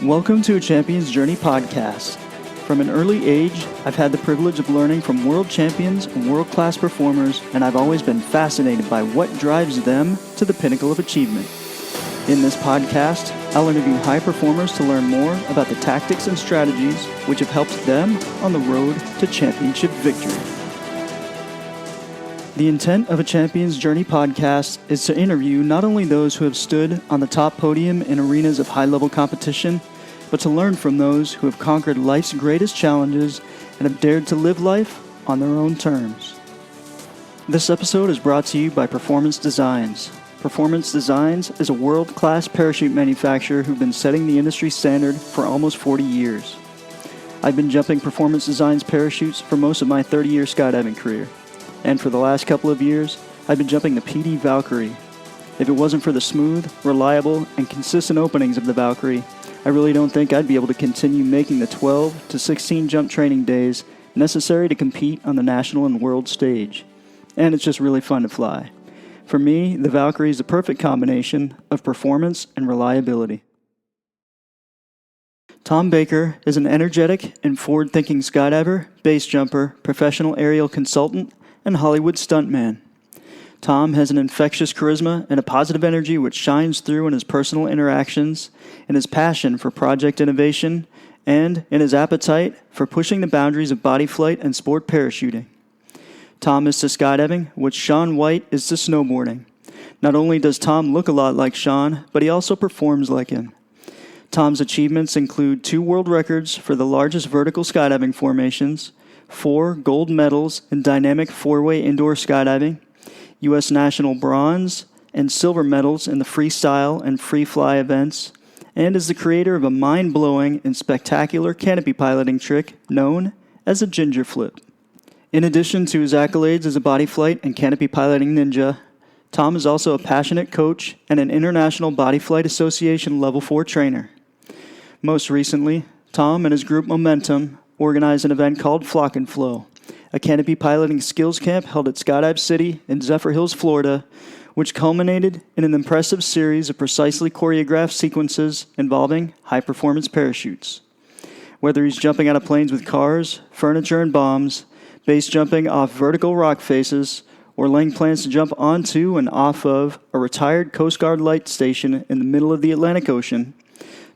Welcome to a Champion's Journey podcast. From an early age, I've had the privilege of learning from world champions and world-class performers, and I've always been fascinated by what drives them to the pinnacle of achievement. In this podcast, I'll interview high performers to learn more about the tactics and strategies which have helped them on the road to championship victory. The intent of a Champion's Journey podcast is to interview not only those who have stood on the top podium in arenas of high-level competition, but to learn from those who have conquered life's greatest challenges and have dared to live life on their own terms. This episode is brought to you by Performance Designs. Performance Designs is a world-class parachute manufacturer who've been setting the industry standard for almost 40 years. I've been jumping Performance Designs parachutes for most of my 30-year skydiving career. And for the last couple of years, I've been jumping the PD Valkyrie. If it wasn't for the smooth, reliable, and consistent openings of the Valkyrie, I really don't think I'd be able to continue making the 12 to 16 jump training days necessary to compete on the national and world stage. And it's just really fun to fly. For me, the Valkyrie is the perfect combination of performance and reliability. Tom Baker is an energetic and forward-thinking skydiver, base jumper, professional aerial consultant, and Hollywood stuntman. Tom has an infectious charisma and a positive energy which shines through in his personal interactions, in his passion for project innovation, and in his appetite for pushing the boundaries of body flight and sport parachuting. Tom is to skydiving what Shaun White is to snowboarding. Not only does Tom look a lot like Shaun, but he also performs like him. Tom's achievements include 2 world records for the largest vertical skydiving formations, 4 gold medals in dynamic 4-way indoor skydiving, U.S. national bronze and silver medals in the Freestyle and Free Fly events, and is the creator of a mind-blowing and spectacular canopy piloting trick known as a ginger flip. In addition to his accolades as a body flight and canopy piloting ninja, Tom is also a passionate coach and an International Body Flight Association Level 4 trainer. Most recently, Tom and his group Momentum organized an event called Flock and Flow, a canopy piloting skills camp held at Skydive City in Zephyr Hills, Florida, which culminated in an impressive series of precisely choreographed sequences involving high-performance parachutes. Whether he's jumping out of planes with cars, furniture, and bombs, base jumping off vertical rock faces, or laying plans to jump onto and off of a retired Coast Guard light station in the middle of the Atlantic Ocean,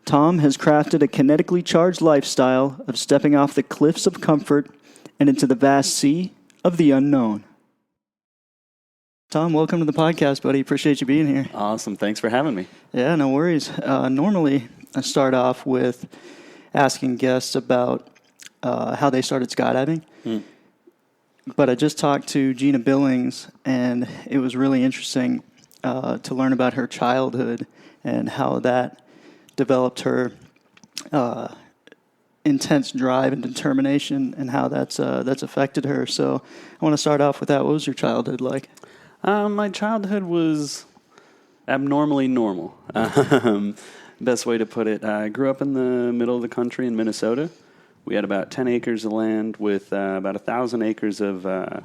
Tom has crafted a kinetically charged lifestyle of stepping off the cliffs of comfort and into the vast sea of the unknown. Tom, welcome to the podcast, buddy. Appreciate you being here. Awesome. Thanks for having me. Yeah, no worries. Normally, I start off with asking guests about how they started skydiving. But I just talked to Gina Billings, and it was really interesting to learn about her childhood and how that developed her intense drive and determination, and how that's affected her. So I want to start off with that. What was your childhood like? My childhood was abnormally normal. Best way to put it. I grew up in the middle of the country in Minnesota. We had about 10 acres of land with about 1,000 acres of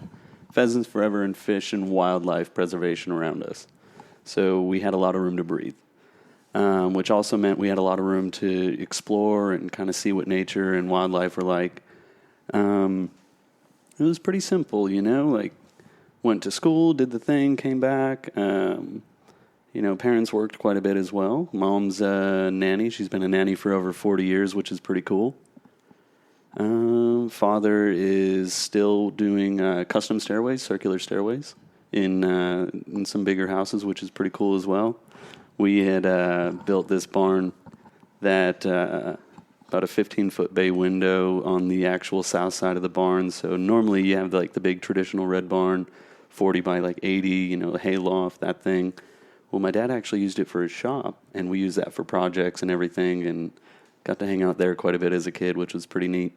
pheasants forever and fish and wildlife preservation around us. So we had a lot of room to breathe. Which also meant we had a lot of room to explore and kind of see what nature and wildlife were like. It was pretty simple, like went to school, did the thing, came back. Parents worked quite a bit as well. Mom's a nanny. She's been a nanny for over 40 years, which is pretty cool. Father is still doing custom stairways, circular stairways in some bigger houses, which is pretty cool as well. We had built this barn that about a 15-foot bay window on the actual south side of the barn. So normally you have the big traditional red barn, 40 by 80, hay loft, that thing. Well, my dad actually used it for his shop, and we used that for projects and everything, and got to hang out there quite a bit as a kid, which was pretty neat.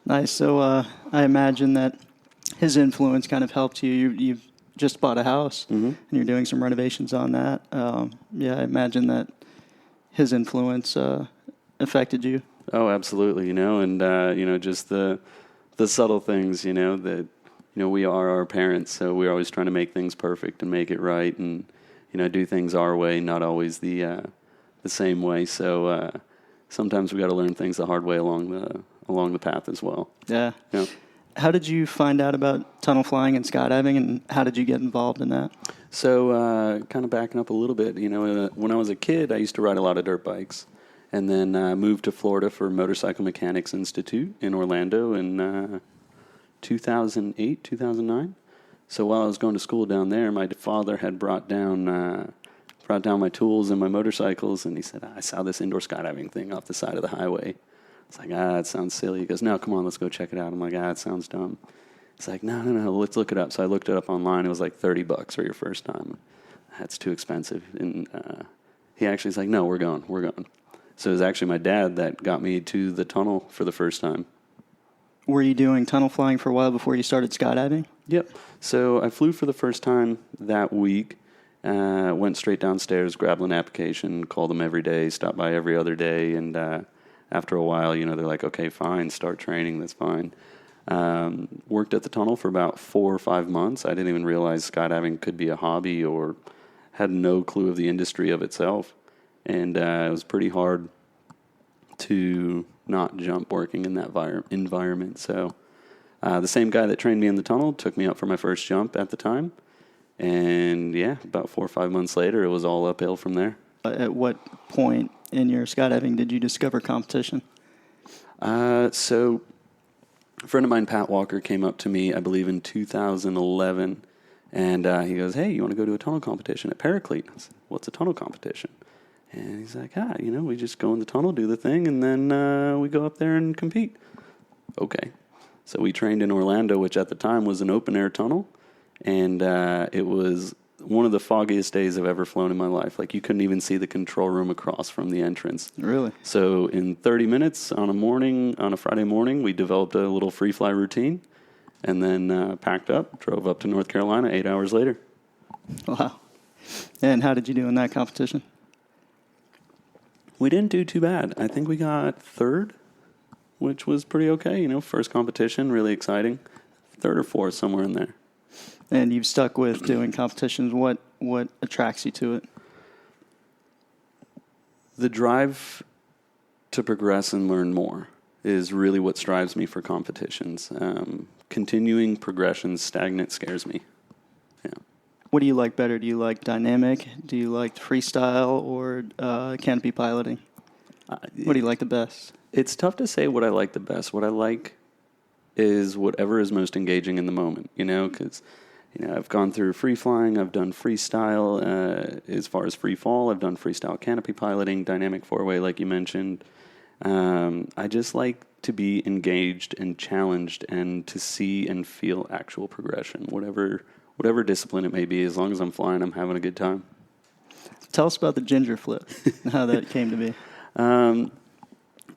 Nice. So I imagine that his influence kind of helped you. You've just bought a house, and you're doing some renovations on that. I imagine that his influence affected you. Oh, absolutely. And just the subtle things. That we are our parents, so we're always trying to make things perfect and make it right, and do things our way, not always the same way. So sometimes we got to learn things the hard way along the path as well. Yeah. Yeah. How did you find out about tunnel flying and skydiving, and how did you get involved in that? So kind of backing up a little bit, when I was a kid, I used to ride a lot of dirt bikes, and then moved to Florida for Motorcycle Mechanics Institute in Orlando in 2008, 2009. So while I was going to school down there, my father had brought down my tools and my motorcycles, and he said, I saw this indoor skydiving thing off the side of the highway. It's like, it sounds silly. He goes, no, come on, let's go check it out. I'm like, it sounds dumb. It's like, no, let's look it up. So I looked it up online. It was like $30 for your first time. That's too expensive. And he actually was like, no, we're going. So it was actually my dad that got me to the tunnel for the first time. Were you doing tunnel flying for a while before you started skydiving? Yep. So I flew for the first time that week. Went straight downstairs, grabbed an application, called them every day, stopped by every other day, and after a while, they're like, okay, fine, start training, that's fine. Worked at the tunnel for about 4 or 5 months. I didn't even realize skydiving could be a hobby, or had no clue of the industry of itself. And it was pretty hard to not jump working in that environment. So the same guy that trained me in the tunnel took me up for my first jump at the time. And about 4 or 5 months later, it was all uphill from there. At what point in your skydiving did you discover competition? So a friend of mine, Pat Walker, came up to me, I believe in 2011, and he goes, hey, you want to go to a tunnel competition at Paraclete? I said, what's a tunnel competition? And he's like, we just go in the tunnel, do the thing, and then we go up there and compete. Okay. So we trained in Orlando, which at the time was an open-air tunnel, and it was one of the foggiest days I've ever flown in my life. Like, you couldn't even see the control room across from the entrance. Really? So in 30 minutes on a Friday morning, we developed a little free fly routine, and then packed up, drove up to North Carolina 8 hours later. Wow. And how did you do in that competition? We didn't do too bad. I think we got third, which was pretty okay. First competition, really exciting. Third or fourth, somewhere in there. And you've stuck with doing competitions. What attracts you to it? The drive to progress and learn more is really what drives me for competitions. Continuing progression, stagnant scares me. Yeah. What do you like better? Do you like dynamic? Do you like freestyle or canopy piloting? What do you like the best? It's tough to say what I like the best. What I like is whatever is most engaging in the moment, because I've gone through free flying, I've done freestyle. As far as free fall, I've done freestyle canopy piloting, dynamic four-way, like you mentioned. I just like to be engaged and challenged and to see and feel actual progression, whatever discipline it may be. As long as I'm flying, I'm having a good time. Tell us about the ginger flip and how that came to be.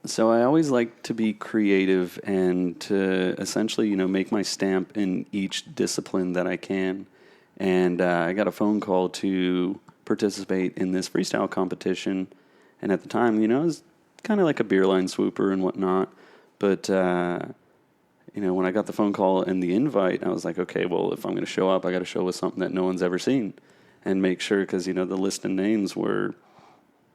So I always like to be creative and to essentially, make my stamp in each discipline that I can. And I got a phone call to participate in this freestyle competition. And at the time, I was kind of like a beer line swooper and whatnot. But, when I got the phone call and the invite, I was like, okay, well, if I'm going to show up, I got to show with something that no one's ever seen. And make sure, because, the list of names were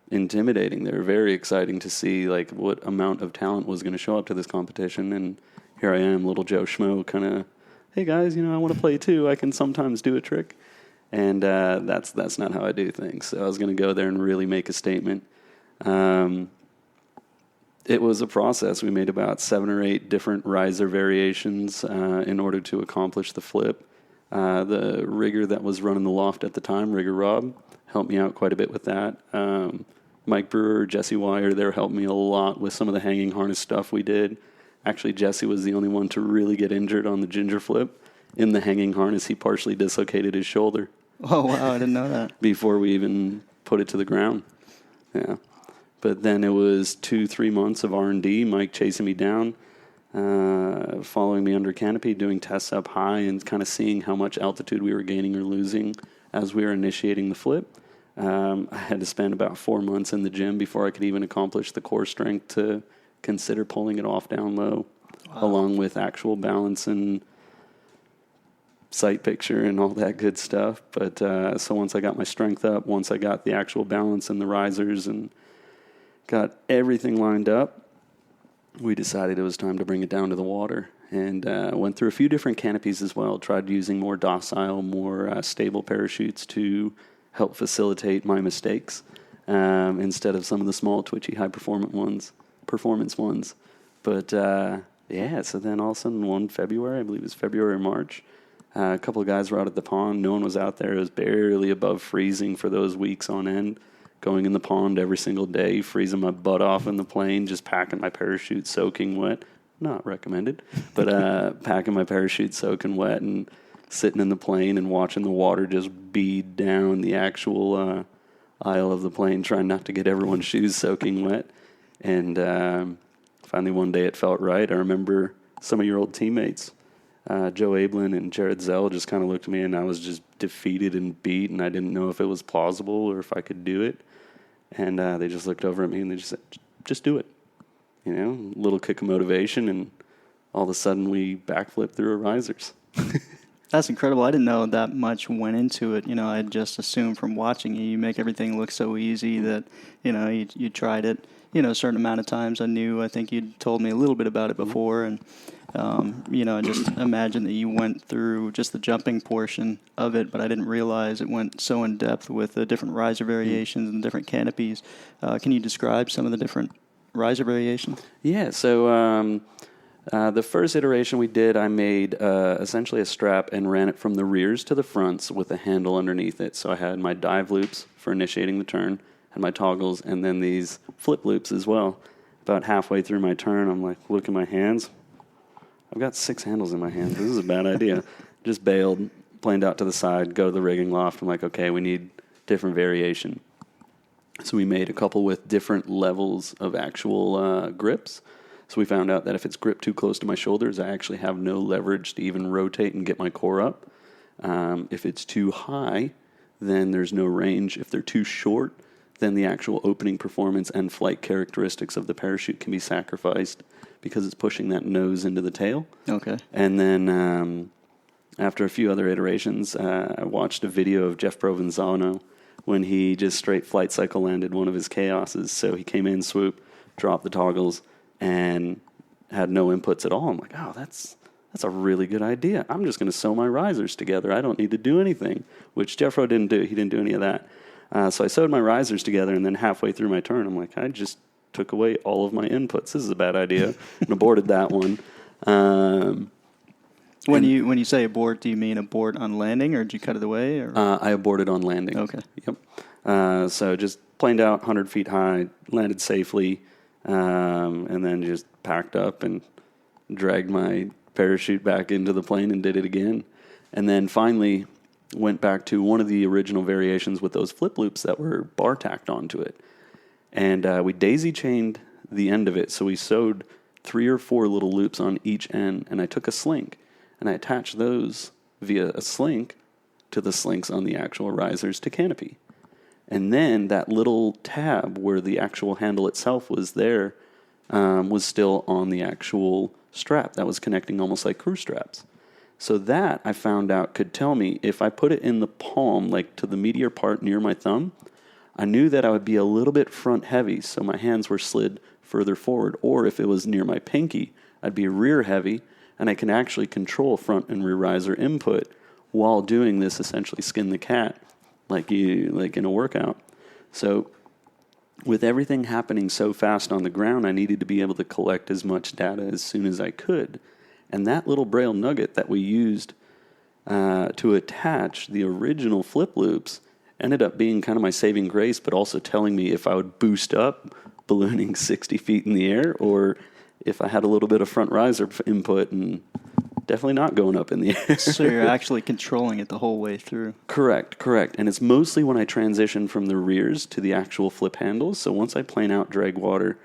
intimidating. They were very exciting to see, like, what amount of talent was going to show up to this competition. And here I am, little Joe Schmo, kind of, hey guys, I want to play too. I can sometimes do a trick. And that's not how I do things. So I was going to go there and really make a statement. It was a process. We made about 7 or 8 different riser variations in order to accomplish the flip. The rigger that was running the loft at the time, Rigger Rob, helped me out quite a bit with that. Mike Brewer, Jesse Wire, they helped me a lot with some of the hanging harness stuff we did. Actually, Jesse was the only one to really get injured on the ginger flip. In the hanging harness, he partially dislocated his shoulder. Oh, wow, I didn't know that. Before we even put it to the ground. Yeah. But then it was 2-3 months of R&D, Mike chasing me down, following me under canopy, doing tests up high, and kind of seeing how much altitude we were gaining or losing as we were initiating the flip. I had to spend about 4 months in the gym before I could even accomplish the core strength to consider pulling it off down low, along with actual balance and sight picture and all that good stuff. But so once I got my strength up, once I got the actual balance and the risers and got everything lined up, we decided it was time to bring it down to the water. And went through a few different canopies as well. Tried using more docile, more stable parachutes to help facilitate my mistakes instead of some of the small, twitchy, high-performance ones. But, so then all of a sudden one February, I believe it was February or March, a couple of guys were out at the pond. No one was out there. It was barely above freezing for those weeks on end. Going in the pond every single day, freezing my butt off in the plane, just packing my parachute soaking wet. Not recommended, but packing my parachute soaking wet and sitting in the plane and watching the water just bead down the actual aisle of the plane, trying not to get everyone's shoes soaking wet. And finally one day it felt right. I remember some of your old teammates, Joe Ablin and Jared Zell, just kind of looked at me, and I was just defeated and beat, and I didn't know if it was plausible or if I could do it. And they just looked over at me and they just said, just do it. You know, a little kick of motivation, and all of a sudden we backflip through our risers. That's incredible. I didn't know that much went into it. You know, I just assumed from watching you make everything look so easy that, you know, you tried it, you know, a certain amount of times. I think you'd told me a little bit about it before, and, you know, I just imagined that you went through just the jumping portion of it, but I didn't realize it went so in depth with the different riser variations and different canopies. Can you describe some of the different riser variations? Yeah, so the first iteration we did, I made essentially a strap and ran it from the rears to the fronts with a handle underneath it. So I had my dive loops for initiating the turn, had my toggles, and then these flip loops as well. About halfway through my turn, I'm like, look at my hands. I've got 6 handles in my hands. This is a bad idea. Just bailed, planed out to the side, go to the rigging loft. I'm like, okay, we need different variation. So we made a couple with different levels of actual grips. So we found out that if it's gripped too close to my shoulders, I actually have no leverage to even rotate and get my core up. If it's too high, then there's no range. If they're too short, then the actual opening performance and flight characteristics of the parachute can be sacrificed because it's pushing that nose into the tail. Okay. And then after a few other iterations, I watched a video of Jeff Provenzano when he just straight flight cycle landed one of his chaoses. So he came in, swoop, dropped the toggles, and had no inputs at all. I'm like, oh, that's a really good idea. I'm just going to sew my risers together. I don't need to do anything, which Jeff Rowe didn't do. He didn't do any of that. So I sewed my risers together, and then halfway through my turn, I'm like, I just took away all of my inputs. This is a bad idea, and aborted that one. When you say abort, do you mean abort on landing, or did you cut it away? Or? I aborted on landing. Okay. Yep. So just planed out 100 feet high, landed safely, and then just packed up and dragged my parachute back into the plane and did it again. And then finally went back to one of the original variations with those flip loops that were bar tacked onto it. And we daisy chained the end of it. So we sewed 3 or 4 little loops on each end, and I took a slink and I attached those via a slink to the slinks on the actual risers to canopy. And then that little tab where the actual handle itself was there was still on the actual strap that was connecting almost like crew straps. So that I found out could tell me if I put it in the palm, like to the meatier part near my thumb, I knew that I would be a little bit front heavy, so my hands were slid further forward. Or if it was near my pinky, I'd be rear heavy, and I can actually control front and rear riser input while doing this essentially skin the cat, like in a workout. So with everything happening so fast on the ground, I needed to be able to collect as much data as soon as I could. And that little braille nugget that we used to attach the original flip loops ended up being kind of my saving grace, but also telling me if I would boost up, ballooning 60 feet in the air, or if I had a little bit of front riser input and definitely not going up in the air. So you're actually controlling it the whole way through. Correct. And it's mostly when I transition from the rears to the actual flip handles. So once I plane out drag water,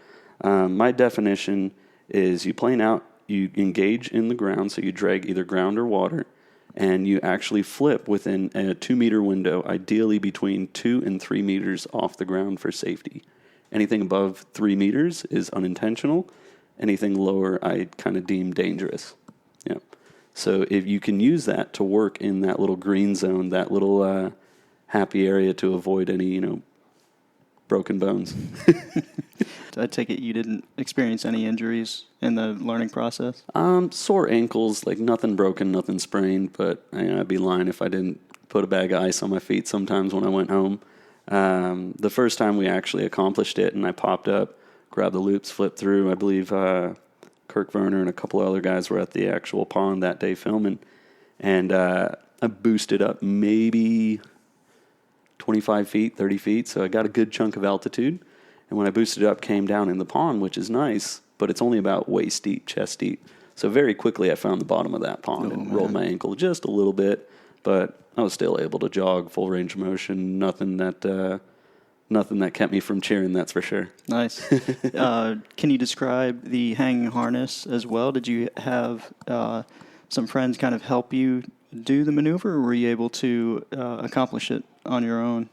my definition is you plane out, you engage in the ground, so you drag either ground or water, and you actually flip within a 2-meter window, ideally between 2 and 3 meters off the ground for safety. Anything above 3 meters is unintentional. Anything lower, I kind of deem dangerous. Yeah. So if you can use that to work in that little green zone, that little happy area to avoid any, broken bones. I take it you didn't experience any injuries in the learning process? Sore ankles, like nothing broken, nothing sprained, but I'd be lying if I didn't put a bag of ice on my feet sometimes when I went home. The first time we actually accomplished it and I popped up, grabbed the loops, flipped through, I believe Kirk Werner and a couple other guys were at the actual pond that day filming, and I boosted up maybe 25 feet, 30 feet, so I got a good chunk of altitude. And when I boosted up, came down in the pond, which is nice, but it's only about waist deep, chest deep. So very quickly I found the bottom of that pond and rolled my ankle just a little bit, but I was still able to jog, full range of motion, nothing that kept me from cheering, that's for sure. Nice. Can you describe the hanging harness as well? Did you have some friends kind of help you do the maneuver, or were you able to accomplish it on your own?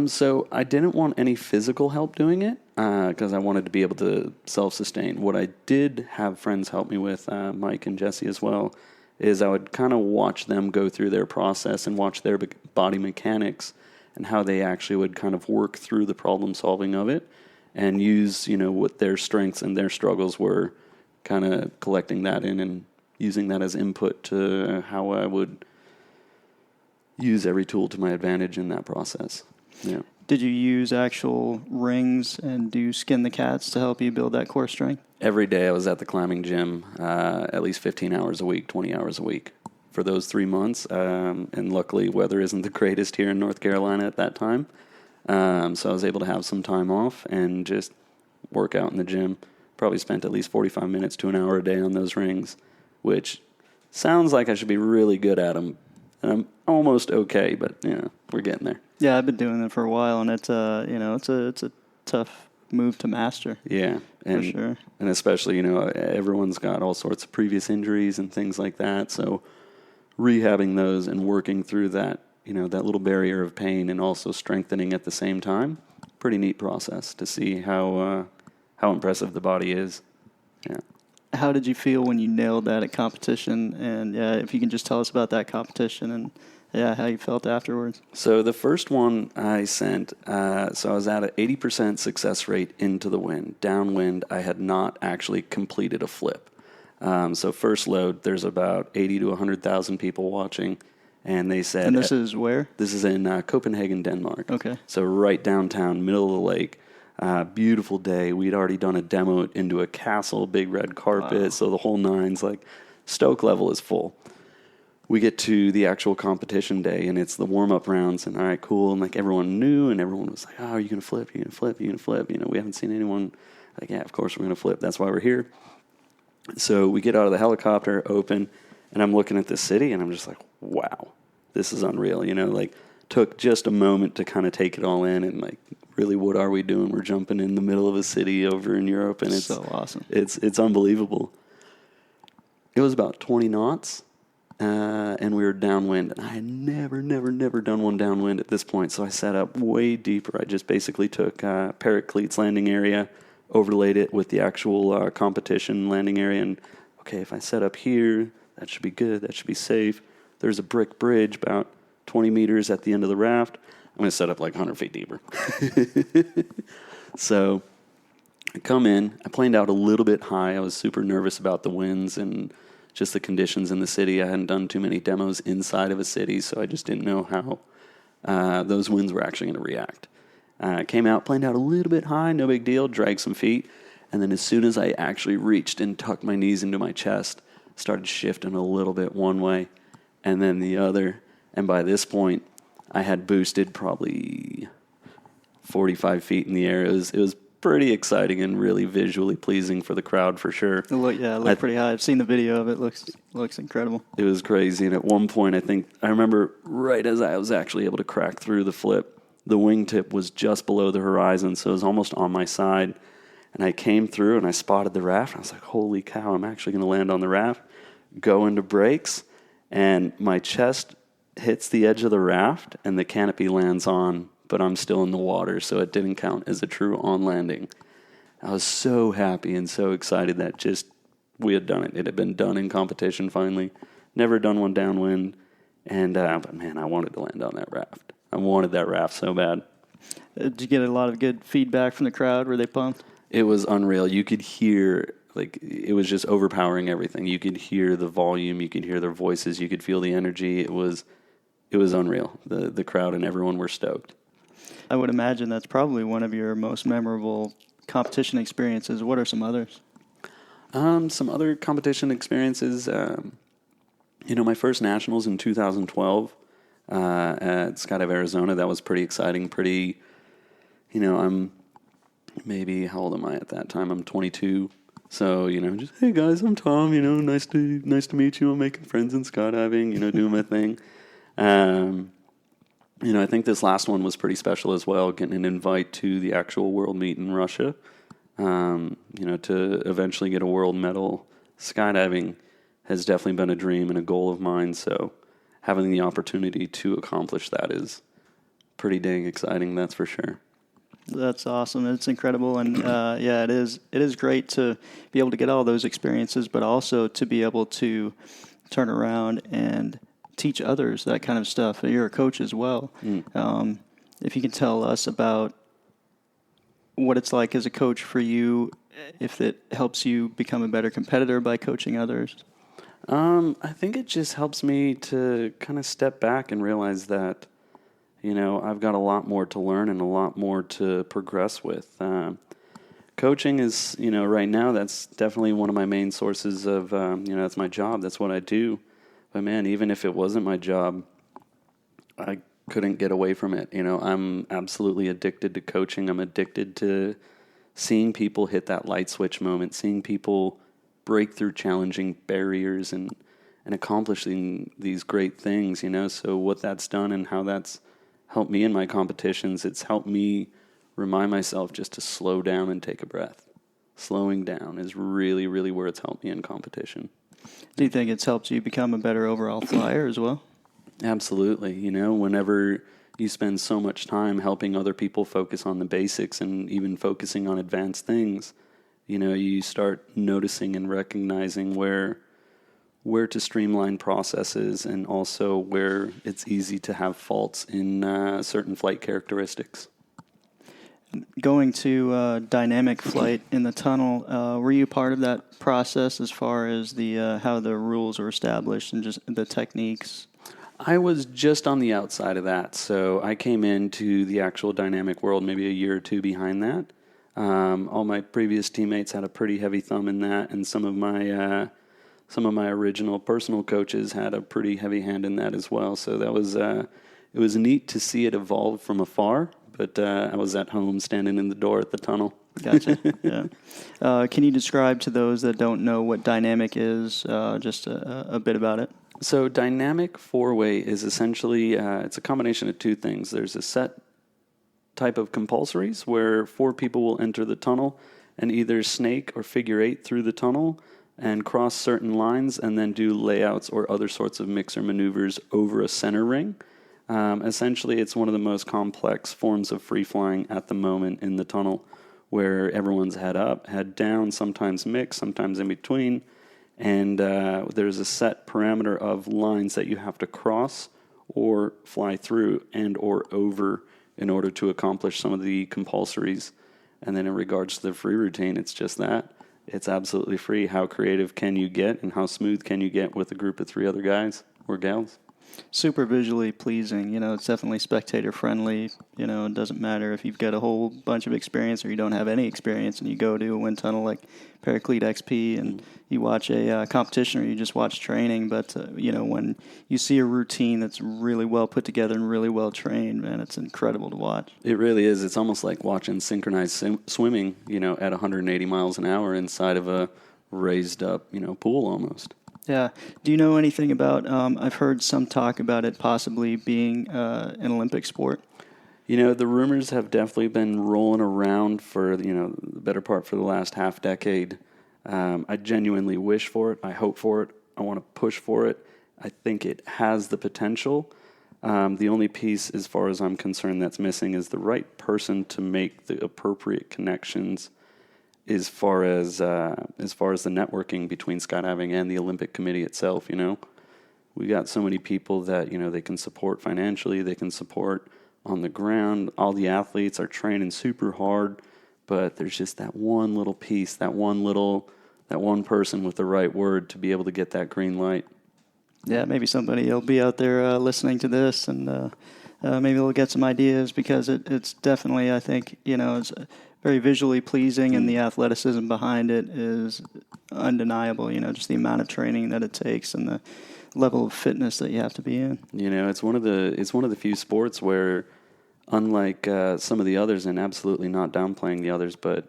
So I didn't want any physical help doing it because I wanted to be able to self-sustain. What I did have friends help me with, Mike and Jesse as well, is I would kind of watch them go through their process and watch their body mechanics and how they actually would kind of work through the problem solving of it and use, what their strengths and their struggles were, kind of collecting that in and using that as input to how I would use every tool to my advantage in that process. Yeah. Did you use actual rings and do skin the cats to help you build that core strength? Every day I was at the climbing gym, at least 15 hours a week, 20 hours a week for those 3 months. And luckily weather isn't the greatest here in North Carolina at that time. So I was able to have some time off and just work out in the gym. Probably spent at least 45 minutes to an hour a day on those rings, which sounds like I should be really good at them. And I'm almost okay, but we're getting there. Yeah, I've been doing it for a while, and it's it's a tough move to master. Yeah, and, for sure. And especially everyone's got all sorts of previous injuries and things like that. So rehabbing those and working through that that little barrier of pain and also strengthening at the same time, pretty neat process to see how impressive the body is. Yeah. How did you feel when you nailed that at competition? And if you can just tell us about that competition and how you felt afterwards. So the first one I sent, so I was at an 80% success rate into the wind. Downwind, I had not actually completed a flip. So first load, there's about 80 to 100,000 people watching. And they said... And this is where? This is in Copenhagen, Denmark. Okay. So right downtown, middle of the lake. Beautiful day. We'd already done a demo into a castle, big red carpet, wow. So the whole nine's like stoke level is full. We get to the actual competition day, and it's the warm-up rounds, and all right, cool, and like everyone knew, and everyone was like, oh, are you going to flip? Are you going to flip? Are you going to flip? We haven't seen anyone. Like, yeah, of course we're going to flip. That's why we're here. So we get out of the helicopter, open, and I'm looking at this city, and I'm just like, wow, this is unreal, took just a moment to kind of take it all in and like, really, what are we doing? We're jumping in the middle of a city over in Europe, and it's so awesome. It's unbelievable. It was about 20 knots, and we were downwind, and I had never done one downwind at this point, so I set up way deeper. I just basically took Paraclete's landing area, overlaid it with the actual competition landing area, and okay, if I set up here, that should be good, that should be safe. There's a brick bridge about 20 meters at the end of the raft. I'm going to set up like 100 feet deeper. So I come in. I planed out a little bit high. I was super nervous about the winds and just the conditions in the city. I hadn't done too many demos inside of a city, so I just didn't know how those winds were actually going to react. Came out, planed out a little bit high, no big deal, dragged some feet. And then as soon as I actually reached and tucked my knees into my chest, started shifting a little bit one way and then the other. And by this point, I had boosted probably 45 feet in the air. It was pretty exciting and really visually pleasing for the crowd for sure. It looked pretty high. I've seen the video of it. Looks incredible. It was crazy. And at one point, I remember right as I was actually able to crack through the flip, the wingtip was just below the horizon, so it was almost on my side. And I came through and I spotted the raft. I was like, holy cow, I'm actually going to land on the raft. Go into brakes, and my chest hits the edge of the raft, and the canopy lands on, but I'm still in the water, so it didn't count as a true on-landing. I was so happy and so excited that we had done it. It had been done in competition finally. Never done one downwind, but man, I wanted to land on that raft. I wanted that raft so bad. Did you get a lot of good feedback from the crowd? Were they pumped? It was unreal. You could hear, like, it was just overpowering everything. You could hear the volume, you could hear their voices, you could feel the energy. It was unreal. The crowd and everyone were stoked. I would imagine that's probably one of your most memorable competition experiences. What are some others? Some other competition experiences, my first nationals in 2012 at Skydive Arizona, that was pretty exciting, I'm maybe, how old am I at that time? I'm 22. So, just, hey guys, I'm Tom, nice to meet you. I'm making friends in skydiving, doing my thing. I think this last one was pretty special as well, getting an invite to the actual world meet in Russia, to eventually get a world medal. Skydiving has definitely been a dream and a goal of mine, so having the opportunity to accomplish that is pretty dang exciting, that's for sure. That's awesome. It's incredible. And it is great to be able to get all those experiences, but also to be able to turn around and teach others that kind of stuff. You're a coach as well. If you can tell us about what it's like as a coach for you, if it helps you become a better competitor by coaching others. I think it just helps me to kind of step back and realize that, I've got a lot more to learn and a lot more to progress with. Coaching is, right now, that's definitely one of my main sources of, that's my job. That's what I do. But man, even if it wasn't my job, I couldn't get away from it. I'm absolutely addicted to coaching. I'm addicted to seeing people hit that light switch moment, seeing people break through challenging barriers and accomplishing these great things, So what that's done and how that's helped me in my competitions, it's helped me remind myself just to slow down and take a breath. Slowing down is really, really where it's helped me in competition. Do you think it's helped you become a better overall flyer as well? Absolutely. Whenever you spend so much time helping other people focus on the basics and even focusing on advanced things, you start noticing and recognizing where to streamline processes and also where it's easy to have faults in certain flight characteristics. Going to dynamic flight in the tunnel, were you part of that process as far as the how the rules were established and just the techniques? I was just on the outside of that, so I came into the actual dynamic world maybe a year or two behind that. All my previous teammates had a pretty heavy thumb in that, and some of my original personal coaches had a pretty heavy hand in that as well. So that was it was neat to see it evolve from afar. But I was at home standing in the door at the tunnel. Gotcha. Yeah. Can you describe to those that don't know what dynamic is, just a bit about it? So dynamic four-way is essentially, it's a combination of two things. There's a set type of compulsories where 4 people will enter the tunnel and either snake or figure 8 through the tunnel and cross certain lines and then do layouts or other sorts of mixer maneuvers over a center ring. Essentially, it's one of the most complex forms of free flying at the moment in the tunnel, where everyone's head up, head down, sometimes mixed, sometimes in between, and there's a set parameter of lines that you have to cross or fly through and or over in order to accomplish some of the compulsories. And then in regards to the free routine, it's just that. It's absolutely free. How creative can you get and how smooth can you get with a group of 3 other guys or gals? Super visually pleasing. It's definitely spectator friendly. It doesn't matter if you've got a whole bunch of experience or you don't have any experience and you go to a wind tunnel like Paraclete XP and you watch a competition or you just watch training. But, when you see a routine that's really well put together and really well trained, man, it's incredible to watch. It really is. It's almost like watching synchronized swimming, at 180 miles an hour inside of a raised up, pool almost. Yeah. Do you know anything about, I've heard some talk about it possibly being an Olympic sport. The rumors have definitely been rolling around for, the better part for the last half decade. I genuinely wish for it. I hope for it. I want to push for it. I think it has the potential. The only piece, as far as I'm concerned, that's missing is the right person to make the appropriate connections as far as the networking between skydiving and the Olympic Committee itself. We got so many people that they can support financially, they can support on the ground. All the athletes are training super hard, but there's just that one little piece, that one person with the right word to be able to get that green light. Yeah, maybe somebody will be out there listening to this, and maybe they'll get some ideas, because it's definitely, I think, it's very visually pleasing, and the athleticism behind it is undeniable. Just the amount of training that it takes and the level of fitness that you have to be in. It's one of the few sports where, unlike some of the others, and absolutely not downplaying the others, but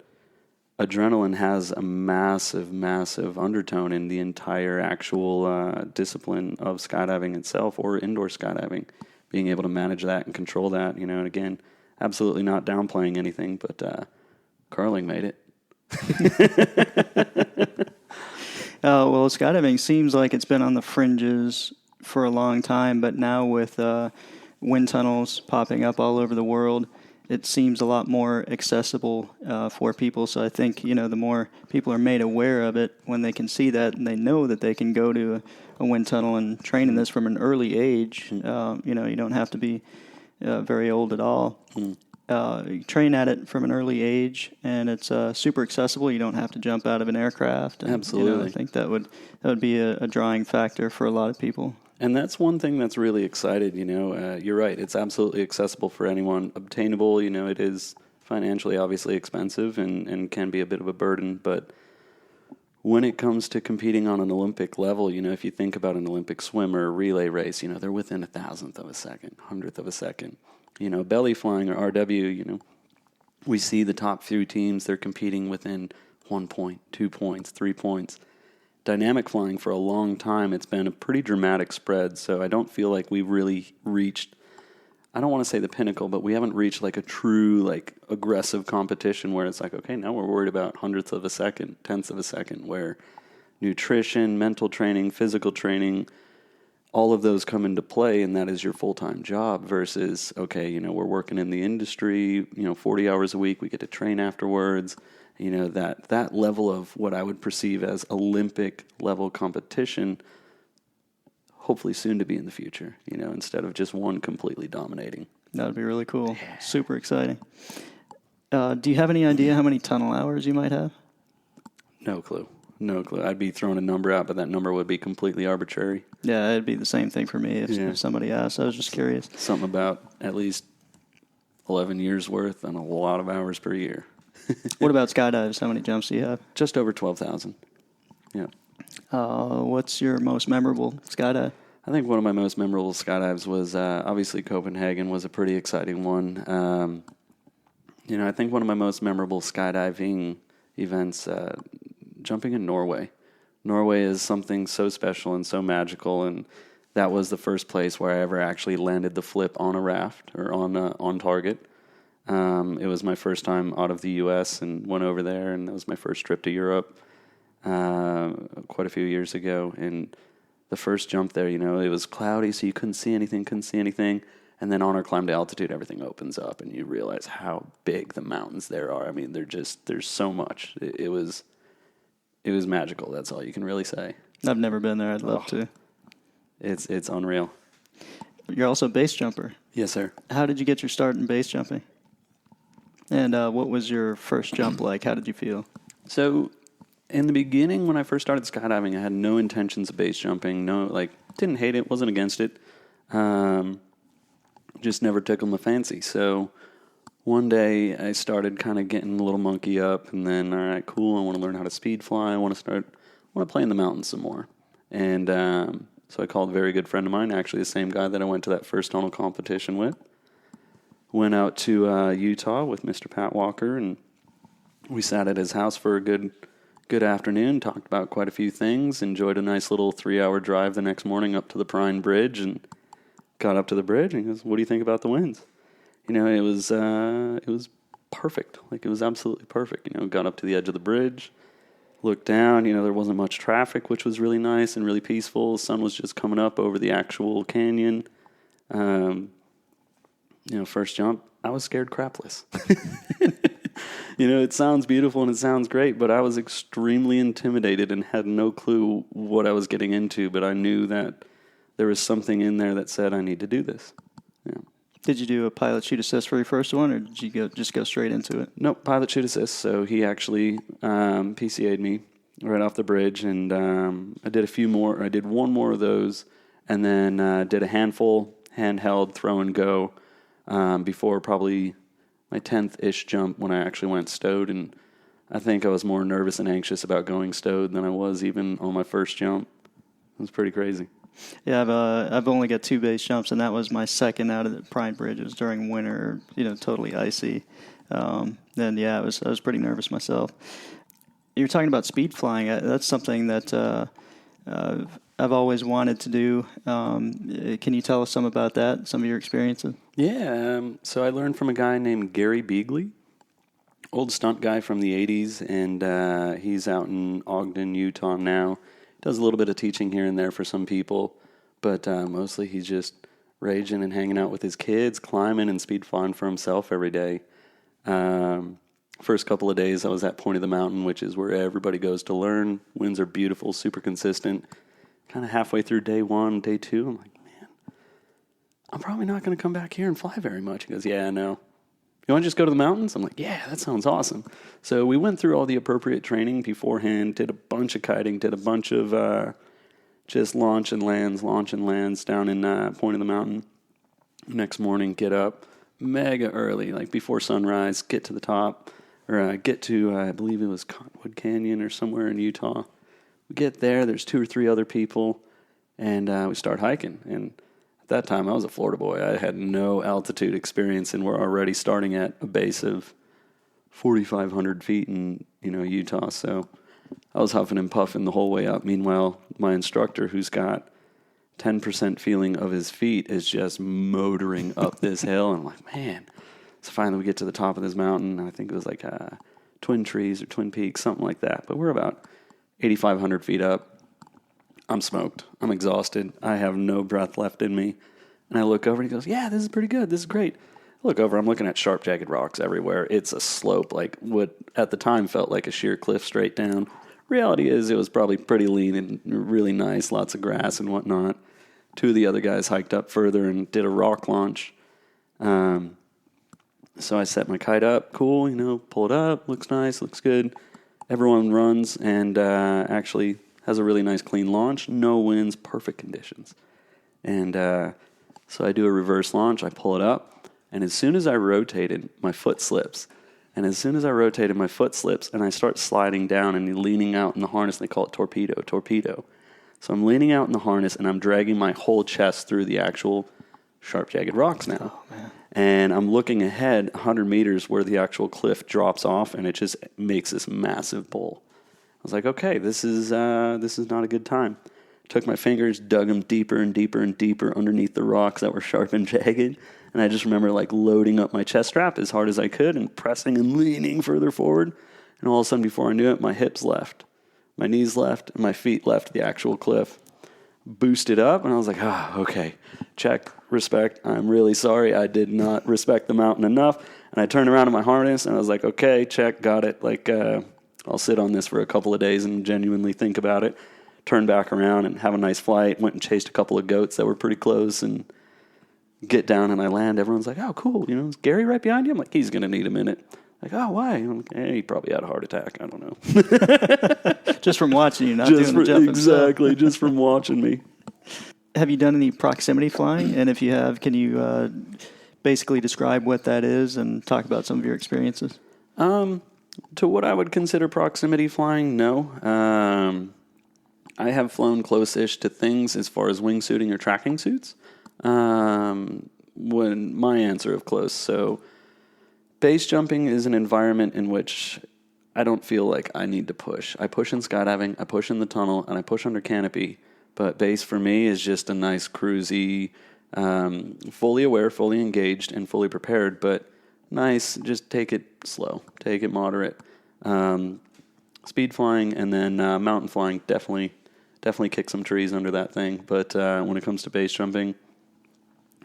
adrenaline has a massive, massive undertone in the entire actual discipline of skydiving itself, or indoor skydiving. Being able to manage that and control that, and again, absolutely not downplaying anything, but curling made it. Well, skydiving seems like it's been on the fringes for a long time, but now with wind tunnels popping up all over the world, it seems a lot more accessible for people. So I think, the more people are made aware of it, when they can see that and they know that they can go to a wind tunnel and train in this from an early age, you don't have to be very old at all. You train at it from an early age, and it's super accessible. You don't have to jump out of an aircraft. And, Absolutely. I think that would be a drawing factor for a lot of people. And that's one thing that's really excited. You're right. It's absolutely accessible for anyone, obtainable. It is financially obviously expensive and can be a bit of a burden. But when it comes to competing on an Olympic level, if you think about an Olympic swimmer, relay race, they're within 1,000th of a second, 100th of a second. Belly flying or RW, we see the top few teams, they're competing within 1 point, 2 points, 3 points. Dynamic flying, for a long time, it's been a pretty dramatic spread, so I don't feel like we've really reached, I don't want to say the pinnacle, but we haven't reached like a true, like, aggressive competition where it's like, okay, now we're worried about 100th of a second, 10th of a second, where nutrition, mental training, physical training, all of those come into play, and that is your full-time job versus, okay, we're working in the industry, 40 hours a week, we get to train afterwards. That level of what I would perceive as Olympic-level competition, hopefully soon to be in the future, instead of just one completely dominating. That would be really cool. Yeah. Super exciting. Do you have any idea how many tunnel hours you might have? No clue. I'd be throwing a number out, but that number would be completely arbitrary. Yeah, it'd be the same thing for me if somebody asked. I was just curious. Something about at least 11 years worth and a lot of hours per year. What about skydives? How many jumps do you have? Just over 12,000. Yeah. What's your most memorable skydive? I think one of my most memorable skydives was obviously Copenhagen was a pretty exciting one. I think one of my most memorable skydiving events, jumping in Norway. Norway is something so special and so magical, and that was the first place where I ever actually landed the flip on a raft or on target. It was my first time out of the U.S. and went over there, and it was my first trip to Europe quite a few years ago. And the first jump there, it was cloudy, so you couldn't see anything. And then on our climb to altitude, everything opens up, and you realize how big the mountains there are. I mean, there's so much. It was magical. That's all you can really say. I've never been there. I'd love to. It's unreal. You're also a base jumper. Yes, sir. How did you get your start in base jumping? And what was your first jump like? How did you feel? So, in the beginning, when I first started skydiving, I had no intentions of base jumping. Didn't hate it, wasn't against it. Just never tickled my fancy. So, one day I started kind of getting a little monkey up, and then, all right, cool, I want to learn how to speed fly. I want to play in the mountains some more. And so I called a very good friend of mine, actually the same guy that I went to that first tunnel competition with. Went out to Utah with Mr. Pat Walker, and we sat at his house for a good afternoon, talked about quite a few things, enjoyed a nice little 3-hour drive the next morning up to the Prime Bridge, and got up to the bridge, and he goes, "What do you think about the winds?" It was perfect. Like, it was absolutely perfect. Got up to the edge of the bridge, looked down, there wasn't much traffic, which was really nice and really peaceful. The sun was just coming up over the actual canyon. First jump, I was scared crapless. It sounds beautiful and it sounds great, but I was extremely intimidated and had no clue what I was getting into, but I knew that there was something in there that said, I need to do this. Yeah. Did you do a pilot chute assist for your first one, or did you just go straight into it? Nope, pilot chute assist. So he actually PCA'd me right off the bridge, and I did a few more. I did one more of those, and then did a handful handheld throw and go before probably my 10th-ish jump when I actually went stowed, and I think I was more nervous and anxious about going stowed than I was even on my first jump. It was pretty crazy. Yeah, I've only got 2 base jumps, and that was my second out of the Prime Bridge. It was during winter, totally icy. And yeah, I was pretty nervous myself. You're talking about speed flying. That's something that I've always wanted to do. Can you tell us some about that, some of your experiences? Yeah, so I learned from a guy named Gary Beagley, old stunt guy from the 80s, and he's out in Ogden, Utah now. Does a little bit of teaching here and there for some people, but mostly he's just raging and hanging out with his kids, climbing and speed flying for himself every day. First couple of days I was at Point of the Mountain, which is where everybody goes to learn. Winds are beautiful, super consistent. Kind of halfway through day 1, day 2, I'm like, man, I'm probably not going to come back here and fly very much. He goes, yeah, I know. You want to just go to the mountains? I'm like, yeah, that sounds awesome. So we went through all the appropriate training beforehand, did a bunch of kiting, did a bunch of just launch and lands down in Point of the Mountain. Next morning, get up mega early, like before sunrise, get to the top, or get to, I believe it was Cottonwood Canyon or somewhere in Utah. We get there, there's 2 or 3 other people, and we start hiking. And that time I was a Florida boy. I had no altitude experience, and we're already starting at a base of 4,500 feet in Utah. So I was huffing and puffing the whole way up. Meanwhile, my instructor, who's got 10% feeling of his feet, is just motoring up this hill. And I'm like, man. So finally we get to the top of this mountain. I think it was like Twin Trees or Twin Peaks, something like that. But we're about 8,500 feet up. I'm smoked. I'm exhausted. I have no breath left in me. And I look over and he goes, yeah, this is pretty good. This is great. I look over, I'm looking at sharp, jagged rocks everywhere. It's a slope, like what at the time felt like a sheer cliff straight down. Reality is it was probably pretty lean and really nice, lots of grass and whatnot. 2 of the other guys hiked up further and did a rock launch. So I set my kite up, cool, pull it up, looks nice, looks good. Everyone runs and actually has a really nice clean launch, no winds, perfect conditions. And so I do a reverse launch, I pull it up, and as soon as I rotated, my foot slips. And as soon as I rotated, my foot slips, and I start sliding down and leaning out in the harness, and they call it torpedo. So I'm leaning out in the harness, and I'm dragging my whole chest through the actual sharp, jagged rocks now. Oh, man. And I'm looking ahead 100 meters where the actual cliff drops off, and it just makes this massive pull. I was like, okay, this is not a good time. Took my fingers, dug them deeper and deeper and deeper underneath the rocks that were sharp and jagged. And I just remember like loading up my chest strap as hard as I could and pressing and leaning further forward. And all of a sudden, before I knew it, my hips left, my knees left, and my feet left the actual cliff. Boosted up, and I was like, okay, check, respect. I'm really sorry. I did not respect the mountain enough. And I turned around in my harness, and I was like, okay, check, got it. Like, I'll sit on this for a couple of days and genuinely think about it. Turn back around and have a nice flight. Went and chased a couple of goats that were pretty close and get down and I land. Everyone's like, oh, cool. Is Gary right behind you? I'm like, he's going to need a minute. Like, oh, why? I'm like, he probably had a heart attack. I don't know. Just from watching you, not doing the jump exactly, just from watching me. Have you done any proximity flying? And if you have, can you basically describe what that is and talk about some of your experiences? To what I would consider proximity flying, no. I have flown close-ish to things as far as wingsuiting or tracking suits. When my answer of close. So base jumping is an environment in which I don't feel like I need to push. I push in skydiving, I push in the tunnel, and I push under canopy. But base for me is just a nice cruisy, fully aware, fully engaged, and fully prepared. But nice, just take it slow, take it moderate. Speed flying and then mountain flying, definitely kick some trees under that thing. But when it comes to base jumping,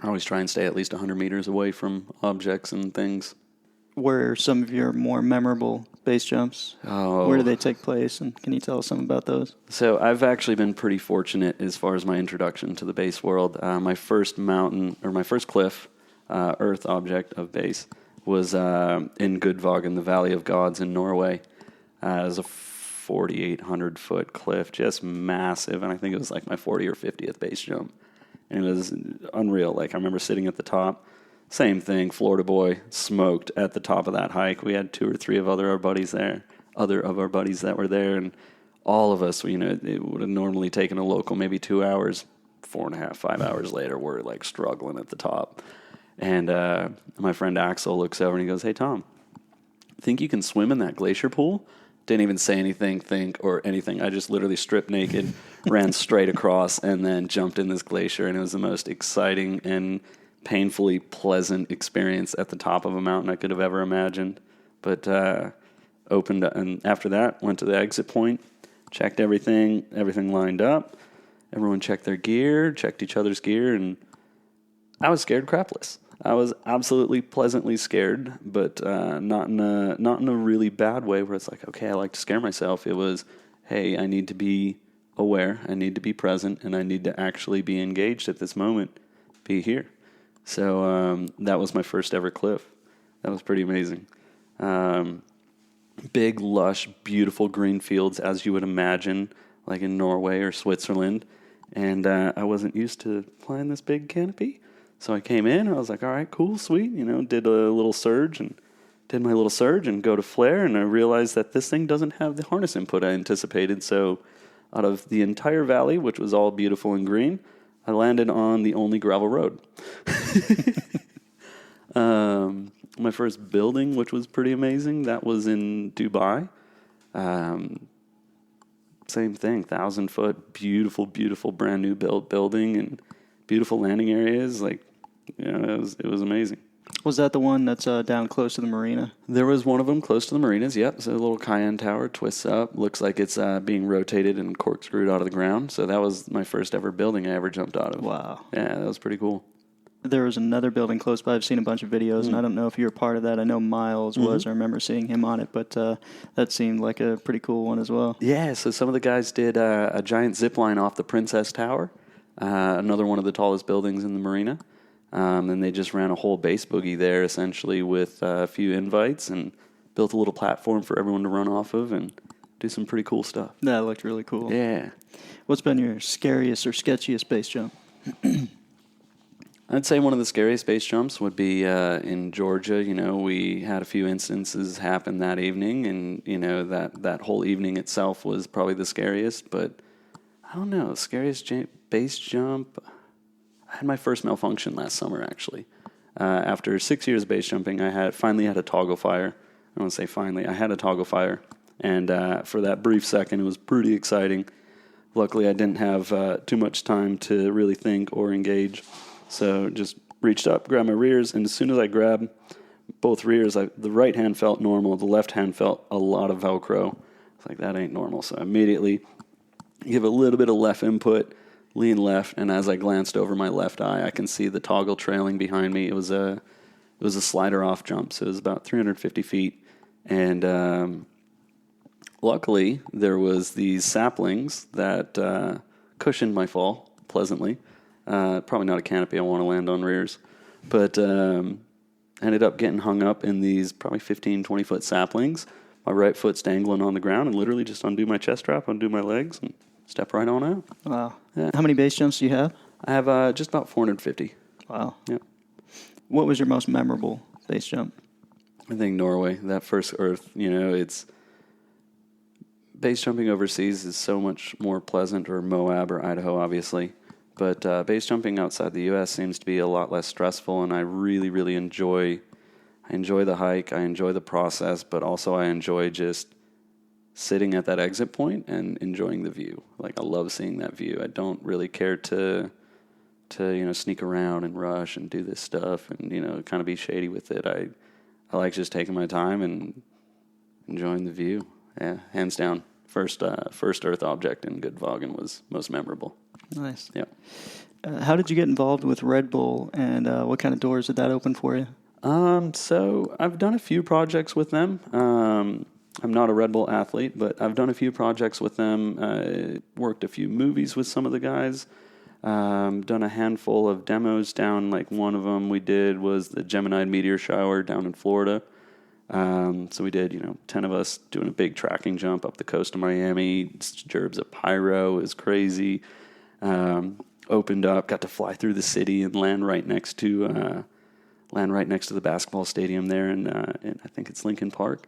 I always try and stay at least 100 meters away from objects and things. Where are some of your more memorable base jumps? Oh. Where do they take place? And can you tell us some about those? So I've actually been pretty fortunate as far as my introduction to the base world. My first mountain, or my first cliff, Earth object of base was in Gudvågen, the Valley of Gods in Norway. It was a 4,800-foot cliff, just massive, and I think it was like my 40 or 50th base jump. And it was unreal. Like, I remember sitting at the top, same thing, Florida boy, smoked at the top of that hike. We had 2 or 3 of our buddies that were there, and all of us, you know, it would have normally taken a local maybe 2 hours, 4.5, 5 hours later, we're like struggling at the top. And my friend Axel looks over and he goes, "Hey, Tom, think you can swim in that glacier pool?" Didn't even say anything, or anything. I just literally stripped naked, ran straight across, and then jumped in this glacier. And it was the most exciting and painfully pleasant experience at the top of a mountain I could have ever imagined. But opened, and after that, went to the exit point, checked everything lined up. Everyone checked their gear, checked each other's gear, and I was scared crapless. I was absolutely pleasantly scared, but not in a really bad way where it's like, okay, I like to scare myself. It was, hey, I need to be aware, I need to be present, and I need to actually be engaged at this moment, be here. So that was my first ever cliff. That was pretty amazing. Big, lush, beautiful green fields, as you would imagine, like in Norway or Switzerland. And I wasn't used to flying this big canopy. So I came in, and I was like, all right, cool, sweet. You know, did my little surge and go to flare. And I realized that this thing doesn't have the harness input I anticipated. So out of the entire valley, which was all beautiful and green, I landed on the only gravel road. My first building, which was pretty amazing, that was in Dubai. Same thing, 1,000-foot, beautiful, beautiful, brand new built building and beautiful landing areas. Like, you know, it was amazing. Was that the one that's down close to the marina? There was one of them close to the marinas, yep. So a little Cayenne tower twists up. Looks like it's being rotated and corkscrewed out of the ground. So that was my first ever building I ever jumped out of. Wow. Yeah, that was pretty cool. There was another building close by. I've seen a bunch of videos, and I don't know if you were part of that. I know Miles was. I remember seeing him on it, but that seemed like a pretty cool one as well. Yeah, so some of the guys did a giant zip line off the Princess Tower, another one of the tallest buildings in the marina. And they just ran a whole base boogie there, essentially, with a few invites and built a little platform for everyone to run off of and do some pretty cool stuff. That looked really cool. Yeah. What's been your scariest or sketchiest base jump? I'd say one of the scariest base jumps would be in Georgia. You know, we had a few instances happen that evening, and, you know, that whole evening itself was probably the scariest. But I don't know, scariest base jump. I had my first malfunction last summer, actually. After 6 years of base jumping, I finally had a toggle fire. I don't say finally. I had a toggle fire, and for that brief second, it was pretty exciting. Luckily, I didn't have too much time to really think or engage. So just reached up, grabbed my rears, and as soon as I grabbed both rears, the right hand felt normal. The left hand felt a lot of Velcro. It's like, that ain't normal. So I immediately give a little bit of left input, lean left, and as I glanced over my left eye, I can see the toggle trailing behind me. It was a slider off jump, so it was about 350 feet. And luckily, there was these saplings that cushioned my fall pleasantly. Probably not a canopy I want to land on rears, but ended up getting hung up in these probably 15, 20-foot saplings. My right foot's dangling on the ground, and literally just undo my chest strap, undo my legs, and step right on out. Wow. Yeah. How many base jumps do you have? I have just about 450. Wow. Yep. What was your most memorable base jump? I think Norway, that first Earth, you know, it's base jumping overseas is so much more pleasant, or Moab or Idaho, obviously. But base jumping outside the U.S. seems to be a lot less stressful, and I really, really enjoy the hike. I enjoy the process, but also I enjoy just sitting at that exit point and enjoying the view. Like, I love seeing that view. I don't really care to sneak around and rush and do this stuff and, kind of be shady with it. I like just taking my time and enjoying the view. Yeah, hands down. First Earth object in Gudvågen was most memorable. Nice. Yeah. How did you get involved with Red Bull, and what kind of doors did that open for you? So I've done a few projects with them. I'm not a Red Bull athlete, but I've done a few projects with them. Worked a few movies with some of the guys. Done a handful of demos down. Like one of them we did was the Gemini meteor shower down in Florida. So we did, 10 of us doing a big tracking jump up the coast of Miami. Gerbs at Pyro. It was crazy. Opened up, got to fly through the city and land right next to the basketball stadium there in I think it's Lincoln Park,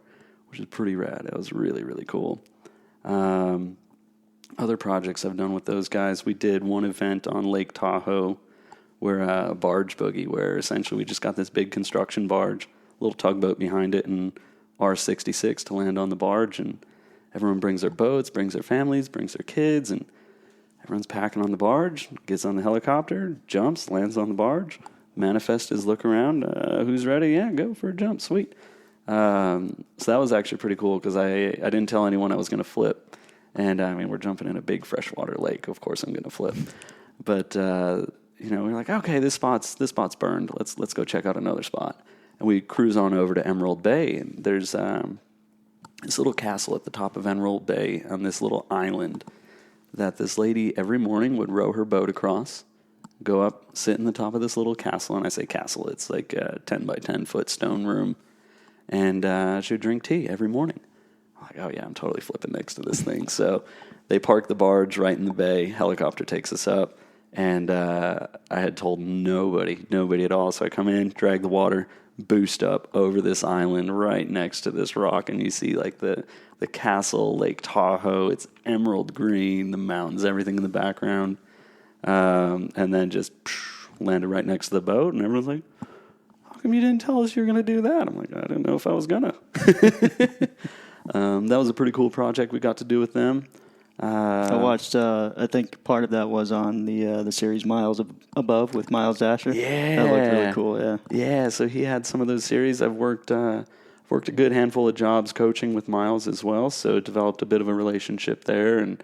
which is pretty rad. It was really, really cool. Other projects I've done with those guys, we did one event on Lake Tahoe where a barge boogie, where essentially we just got this big construction barge, a little tugboat behind it, and R66 to land on the barge, and everyone brings their boats, brings their families, brings their kids, and everyone's packing on the barge, gets on the helicopter, jumps, lands on the barge. Manifest is look around, who's ready? Yeah, go for a jump, sweet. So that was actually pretty cool because I didn't tell anyone I was going to flip. And we're jumping in a big freshwater lake. Of course I'm going to flip. But, we're like, okay, this spot's burned. Let's go check out another spot. And we cruise on over to Emerald Bay. And there's this little castle at the top of Emerald Bay on this little island that this lady every morning would row her boat across, go up, sit in the top of this little castle. And I say castle, it's like a 10 by 10 foot stone room. And she would drink tea every morning. I'm like, oh yeah, I'm totally flipping next to this thing. So they park the barge right in the bay. Helicopter takes us up. And I had told nobody at all. So I come in, drag the water, boost up over this island right next to this rock. And you see like the castle, Lake Tahoe. It's emerald green, the mountains, everything in the background. And then just landed right next to the boat. And everyone's like, how come you didn't tell us you were going to do that? I'm like, I didn't know if I was going to. That was a pretty cool project we got to do with them. I watched, I think part of that was on the series Miles Above with Miles Dasher. Yeah. That looked really cool, yeah. Yeah, so he had some of those series. I've worked a good handful of jobs coaching with Miles as well, so developed a bit of a relationship there and,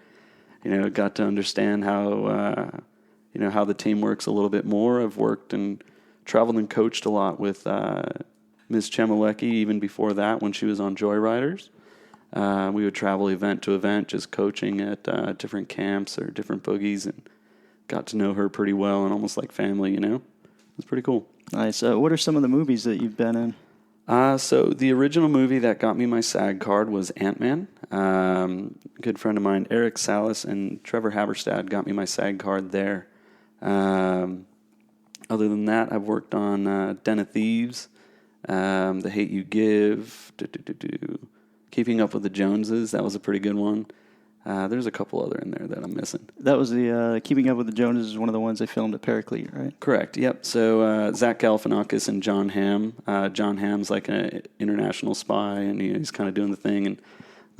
got to understand how the team works a little bit more. I've worked and traveled and coached a lot with Ms. Chemilecki even before that when she was on Joyriders. We would travel event to event, just coaching at different camps or different boogies, and got to know her pretty well and almost like family, It was pretty cool. Nice. What are some of the movies that you've been in? So the original movie that got me my SAG card was Ant-Man. A good friend of mine, Eric Salas and Trevor Haberstad, got me my SAG card there. Other than that, I've worked on Den of Thieves, The Hate You Give, Keeping Up with the Joneses. That was a pretty good one. There's a couple other in there that I'm missing. That was the Keeping Up with the Joneses is one of the ones they filmed at Paraclete, right? Correct, yep. So Zach Galifianakis and John Hamm. John Hamm's like an international spy, and he's kind of doing the thing. And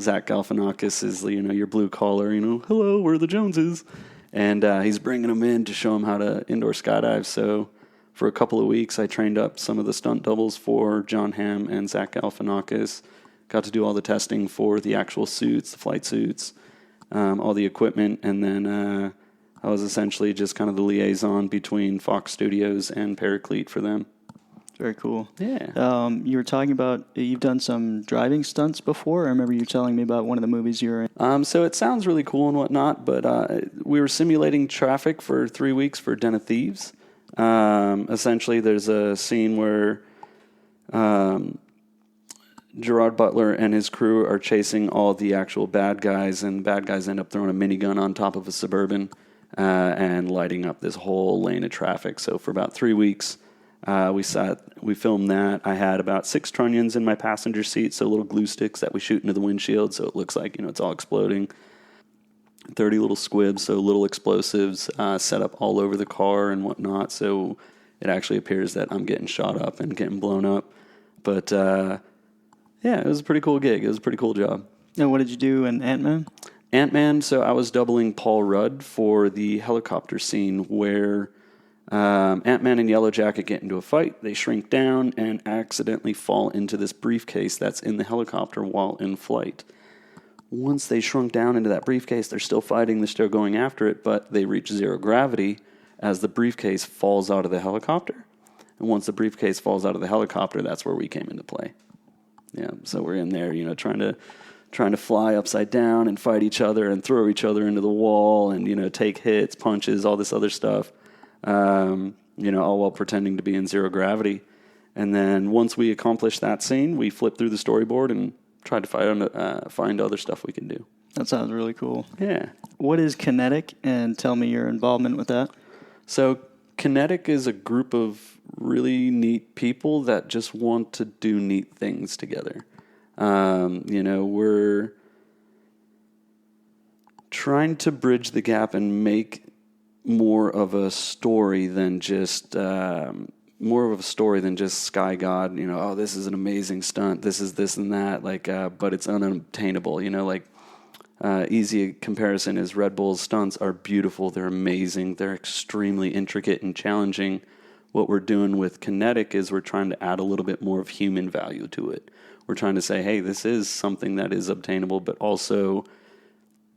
Zach Galifianakis is, your blue collar, hello, we're the Joneses. And he's bringing them in to show them how to indoor skydive. So for a couple of weeks, I trained up some of the stunt doubles for John Hamm and Zach Galifianakis. Got to do all the testing for the actual suits, the flight suits, all the equipment, and then I was essentially just kind of the liaison between Fox Studios and Paraclete for them. Very cool. Yeah. You were talking about you've done some driving stunts before. I remember you telling me about one of the movies you were in. So it sounds really cool and whatnot, but we were simulating traffic for 3 weeks for Den of Thieves. Essentially, there's a scene where Gerard Butler and his crew are chasing all the actual bad guys, and bad guys end up throwing a minigun on top of a Suburban and lighting up this whole lane of traffic. So for about 3 weeks, we filmed that. I had about 6 trunnions in my passenger seat, so little glue sticks that we shoot into the windshield, so it looks like it's all exploding. 30 little squibs, so little explosives set up all over the car and whatnot, so it actually appears that I'm getting shot up and getting blown up. But yeah, it was a pretty cool gig. It was a pretty cool job. And what did you do in Ant-Man? Ant-Man, so I was doubling Paul Rudd for the helicopter scene where Ant-Man and Yellow Jacket get into a fight. They shrink down and accidentally fall into this briefcase that's in the helicopter while in flight. Once they shrunk down into that briefcase, they're still fighting, they're still going after it, but they reach zero gravity as the briefcase falls out of the helicopter. And once the briefcase falls out of the helicopter, that's where we came into play. Yeah, so we're in there, trying trying to fly upside down and fight each other and throw each other into the wall and, take hits, punches, all this other stuff, all while pretending to be in zero gravity. And then once we accomplished that scene, we flipped through the storyboard and tried to find other stuff we can do. That sounds really cool. Yeah. What is Kinetic, and tell me your involvement with that? So Kinetic is a group of really neat people that just want to do neat things together. We're trying to bridge the gap and make more of a story than just Sky God. Oh, this is an amazing stunt. This is this and that. But it's unobtainable. Easy comparison is Red Bull's stunts are beautiful. They're amazing. They're extremely intricate and challenging. What we're doing with Kinetic is we're trying to add a little bit more of human value to it. We're trying to say, hey, this is something that is obtainable, but also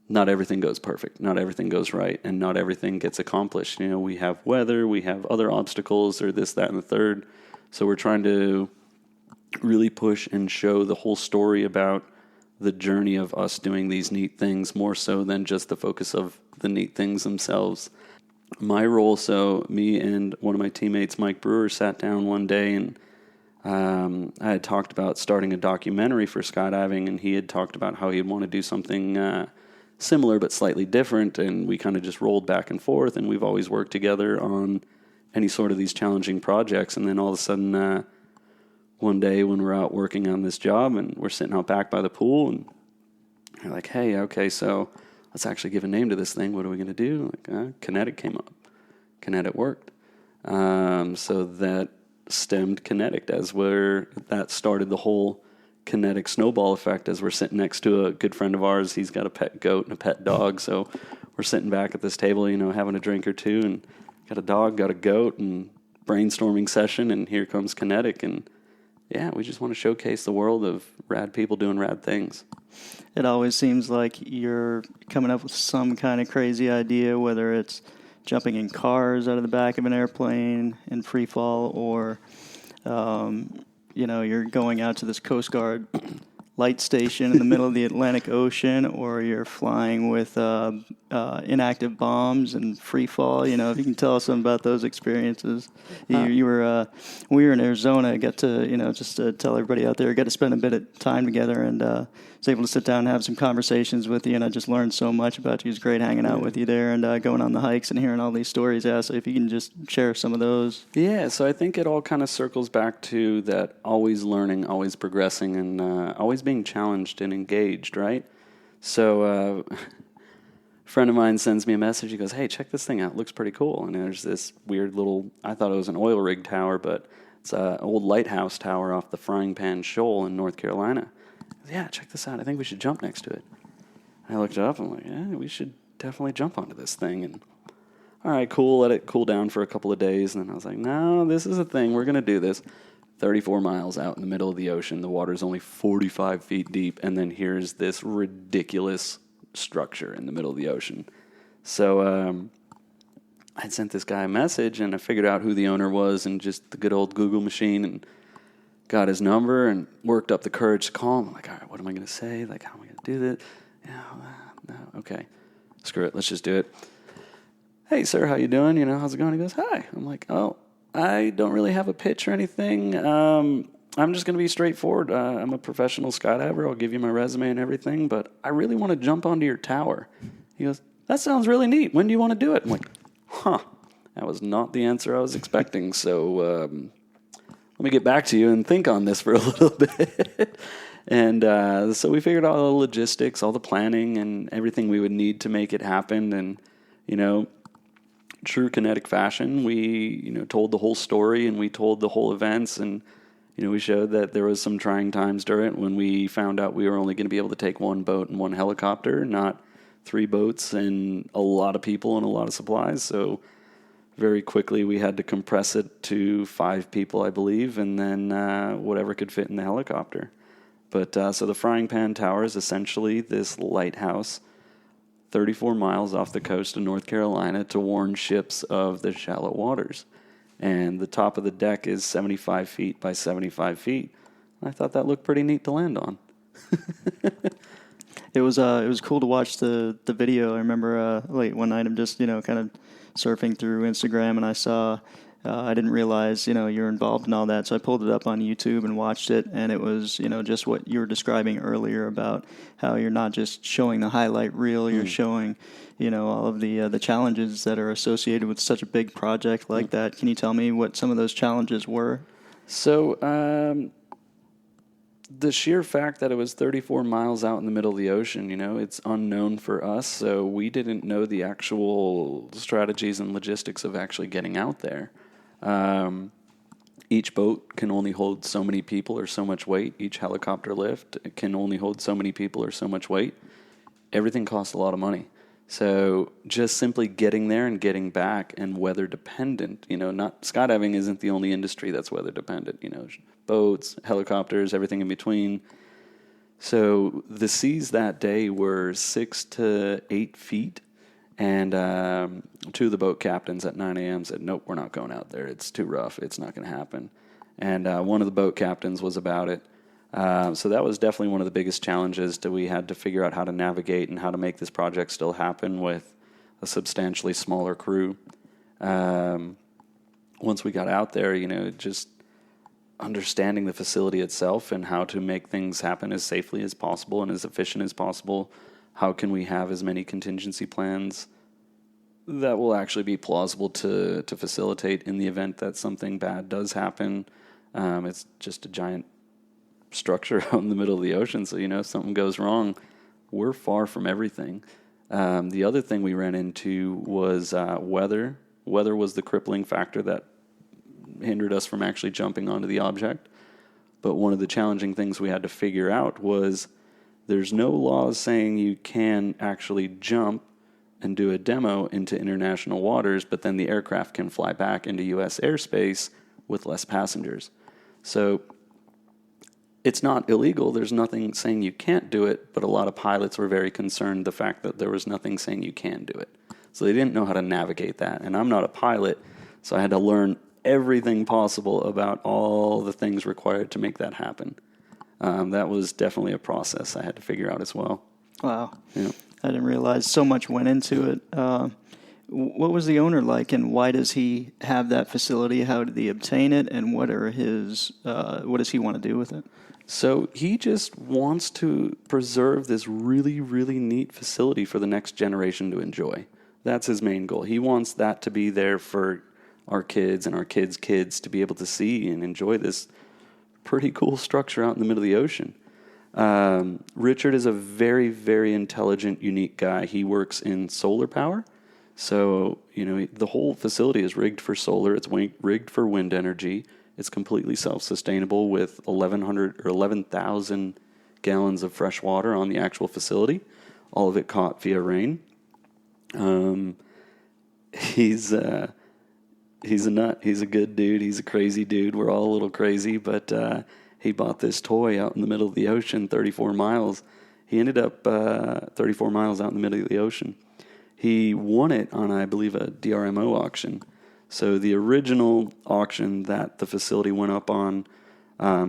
not everything goes perfect. Not everything goes right, and not everything gets accomplished. We have weather, we have other obstacles, or this, that, and the third. So we're trying to really push and show the whole story about the journey of us doing these neat things, more so than just the focus of the neat things themselves. My role, so me and one of my teammates, Mike Brewer, sat down one day and I had talked about starting a documentary for skydiving, and he had talked about how he'd want to do something similar but slightly different, and we kind of just rolled back and forth, and we've always worked together on any sort of these challenging projects. And then all of a sudden, one day when we're out working on this job and we're sitting out back by the pool, and you're like, hey, okay, so let's actually give a name to this thing. What are we going to do? Kinetic came up. Kinetic worked. So that stemmed Kinetic as where that started the whole Kinetic snowball effect, as we're sitting next to a good friend of ours. He's got a pet goat and a pet dog. So we're sitting back at this table, having a drink or two, and got a dog, got a goat, and brainstorming session, and here comes Kinetic. And yeah, we just want to showcase the world of rad people doing rad things. It always seems like you're coming up with some kind of crazy idea, whether it's jumping in cars out of the back of an airplane in free fall, or, you're going out to this Coast Guard light station in the middle of the Atlantic Ocean, or you're flying with inactive bombs and free fall. If you can tell us something about those experiences. You were we were in Arizona. I got to just to tell everybody out there, got to spend a bit of time together, and was able to sit down and have some conversations with you. And I just learned so much about you. It was great hanging out with you there and going on the hikes and hearing all these stories. Yeah, so if you can just share some of those. Yeah, so I think it all kind of circles back to that always learning, always progressing, and always being challenged and engaged, right? So a friend of mine sends me a message. He goes, hey, check this thing out. It looks pretty cool. And there's this weird little, I thought it was an oil rig tower, but it's an old lighthouse tower off the Frying Pan Shoal in North Carolina. Goes, yeah, check this out. I think we should jump next to it. I looked it up. I'm like, yeah, we should definitely jump onto this thing. And all right, cool. Let it cool down for a couple of days. And then I was like, no, this is a thing. We're going to do this. 34 miles out in the middle of the ocean. The water's only 45 feet deep. And then here's this ridiculous structure in the middle of the ocean. So I'd sent this guy a message, and I figured out who the owner was and just the good old Google machine, and got his number and worked up the courage to call him. I'm like, all right, what am I going to say? Like, how am I going to do this? No, okay. Screw it. Let's just do it. Hey, sir, how you doing? How's it going? He goes, hi. I'm like, oh, I don't really have a pitch or anything. I'm just going to be straightforward. I'm a professional skydiver. I'll give you my resume and everything, but I really want to jump onto your tower. He goes, that sounds really neat. When do you want to do it? I'm like, that was not the answer I was expecting. So let me get back to you and think on this for a little bit. And so we figured out all the logistics, all the planning, and everything we would need to make it happen. And, true Kinetic fashion, we, told the whole story, and we told the whole events, and, we showed that there was some trying times during it when we found out we were only going to be able to take one boat and one helicopter, not 3 boats and a lot of people and a lot of supplies. So very quickly we had to compress it to 5 people, I believe, and then whatever could fit in the helicopter. But so the Frying Pan Tower is essentially this lighthouse 34 miles off the coast of North Carolina to warn ships of the shallow waters. And the top of the deck is 75 feet by 75 feet. I thought that looked pretty neat to land on. It was cool to watch the video. I remember late one night I'm just kind of surfing through Instagram and I saw. I didn't realize, you're involved in all that. So I pulled it up on YouTube and watched it. And it was, just what you were describing earlier about how you're not just showing the highlight reel, you're showing, all of the challenges that are associated with such a big project like that. Can you tell me what some of those challenges were? So the sheer fact that it was 34 miles out in the middle of the ocean, it's unknown for us. So we didn't know the actual strategies and logistics of actually getting out there. Each boat can only hold so many people or so much weight. Each helicopter lift can only hold so many people or so much weight. Everything costs a lot of money. So just simply getting there and getting back and weather dependent, not skydiving isn't the only industry that's weather dependent, boats, helicopters, everything in between. So the seas that day were 6 to 8 feet. And two of the boat captains at 9 a.m. said, nope, we're not going out there. It's too rough. It's not going to happen. And one of the boat captains was about it. So that was definitely one of the biggest challenges that we had to figure out how to navigate and how to make this project still happen with a substantially smaller crew. Once we got out there, just understanding the facility itself and how to make things happen as safely as possible and as efficient as possible. How can we have as many contingency plans that will actually be plausible to facilitate in the event that something bad does happen? It's just a giant structure out in the middle of the ocean, so if something goes wrong, we're far from everything. The other thing we ran into was weather. Weather was the crippling factor that hindered us from actually jumping onto the object. But one of the challenging things we had to figure out was there's no laws saying you can actually jump and do a demo into international waters, but then the aircraft can fly back into U.S. airspace with less passengers. So it's not illegal. There's nothing saying you can't do it, but a lot of pilots were very concerned the fact that there was nothing saying you can do it. So they didn't know how to navigate that. And I'm not a pilot, so I had to learn everything possible about all the things required to make that happen. That was definitely a process I had to figure out as well. Wow. Yeah. I didn't realize so much went into it. What was the owner like, and why does he have that facility? How did he obtain it, and what does he want to do with it? So he just wants to preserve this really, really neat facility for the next generation to enjoy. That's his main goal. He wants that to be there for our kids and our kids' kids to be able to see and enjoy this pretty cool structure out in the middle of the ocean. Richard is a very, very intelligent, unique guy. He works in solar power. So, the whole facility is rigged for solar. It's rigged for wind energy. It's completely self-sustainable with 1,100 or 11,000 gallons of fresh water on the actual facility. All of it caught via rain. He's a nut. He's a good dude. He's a crazy dude. We're all a little crazy, but he bought this toy out in the middle of the ocean, 34 miles. He ended up 34 miles out in the middle of the ocean. He won it on, I believe, a DRMO auction. So the original auction that the facility went up on,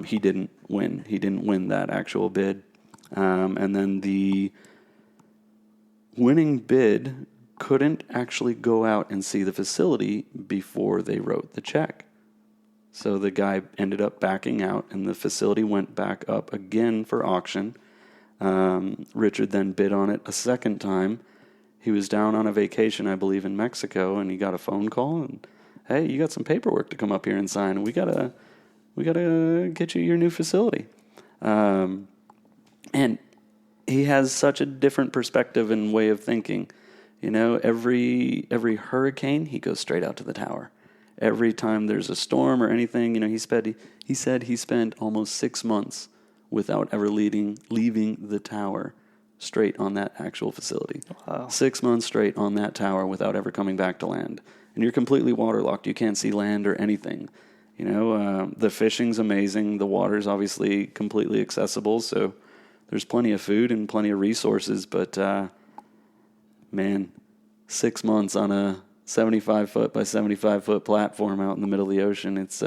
he didn't win. He didn't win that actual bid. And then the winning bid couldn't actually go out and see the facility before they wrote the check. So the guy ended up backing out, and the facility went back up again for auction. Richard then bid on it a second time. He was down on a vacation, I believe, in Mexico, and he got a phone call, and, hey, you got some paperwork to come up here and sign, and we gotta get you your new facility. And he has such a different perspective and way of thinking. Every hurricane, he goes straight out to the tower. Every time there's a storm or anything, he said he spent almost 6 months without ever leaving the tower, straight on that actual facility. Wow. 6 months straight on that tower without ever coming back to land. And you're completely waterlocked. You can't see land or anything. The fishing's amazing. The water's obviously completely accessible, so there's plenty of food and plenty of resources. But, 6 months on a 75-foot by 75-foot platform out in the middle of the ocean, that's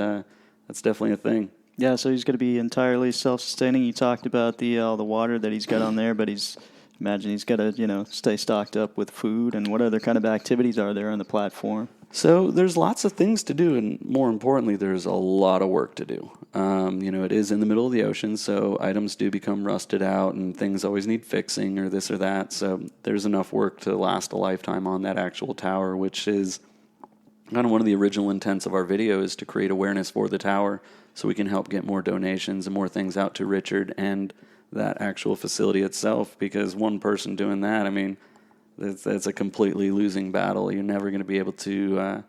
definitely a thing. Yeah, so he's going to be entirely self-sustaining. You talked about all the water that he's got on there, but he's Imagine he's got to, stay stocked up with food. And what other kind of activities are there on the platform? So there's lots of things to do, and more importantly, there's a lot of work to do. It is in the middle of the ocean, so items do become rusted out, and things always need fixing or this or that. So there's enough work to last a lifetime on that actual tower, which is kind of one of the original intents of our video, is to create awareness for the tower so we can help get more donations and more things out to Richard and that actual facility itself, because one person doing that, I mean, that's a completely losing battle. You're never going to be able to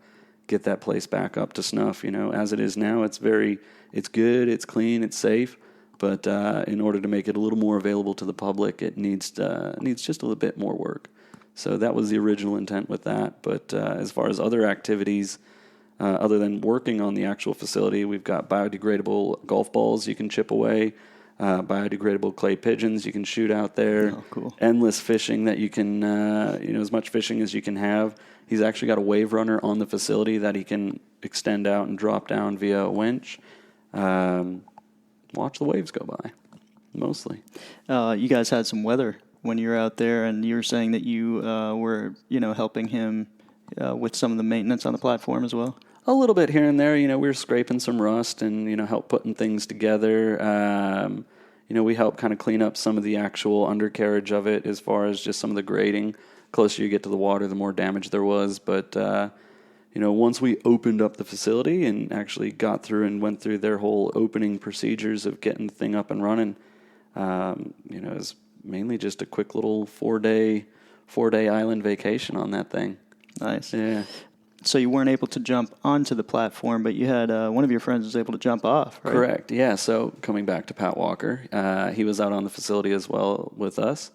get that place back up to snuff. As it is now, it's good, it's clean, it's safe, but in order to make it a little more available to the public, it needs just a little bit more work. So that was the original intent with that. But as far as other activities, other than working on the actual facility, we've got biodegradable golf balls you can chip away, biodegradable clay pigeons you can shoot out there. Oh, cool. Endless fishing that you can, as much fishing as you can have. He's actually got a wave runner on the facility that he can extend out and drop down via a winch. Watch the waves go by, mostly. You guys had some weather when you were out there, and you were saying that you were, helping him with some of the maintenance on the platform as well? A little bit here and there. We were scraping some rust and, help putting things together. We help kind of clean up some of the actual undercarriage of it as far as just some of the grading. Closer you get to the water, the more damage there was. But, once we opened up the facility and actually got through and went through their whole opening procedures of getting the thing up and running, it was mainly just a quick little four-day island vacation on that thing. Nice. Yeah. So you weren't able to jump onto the platform, but you had one of your friends was able to jump off, right? Correct, yeah. So coming back to Pat Walker, he was out on the facility as well with us.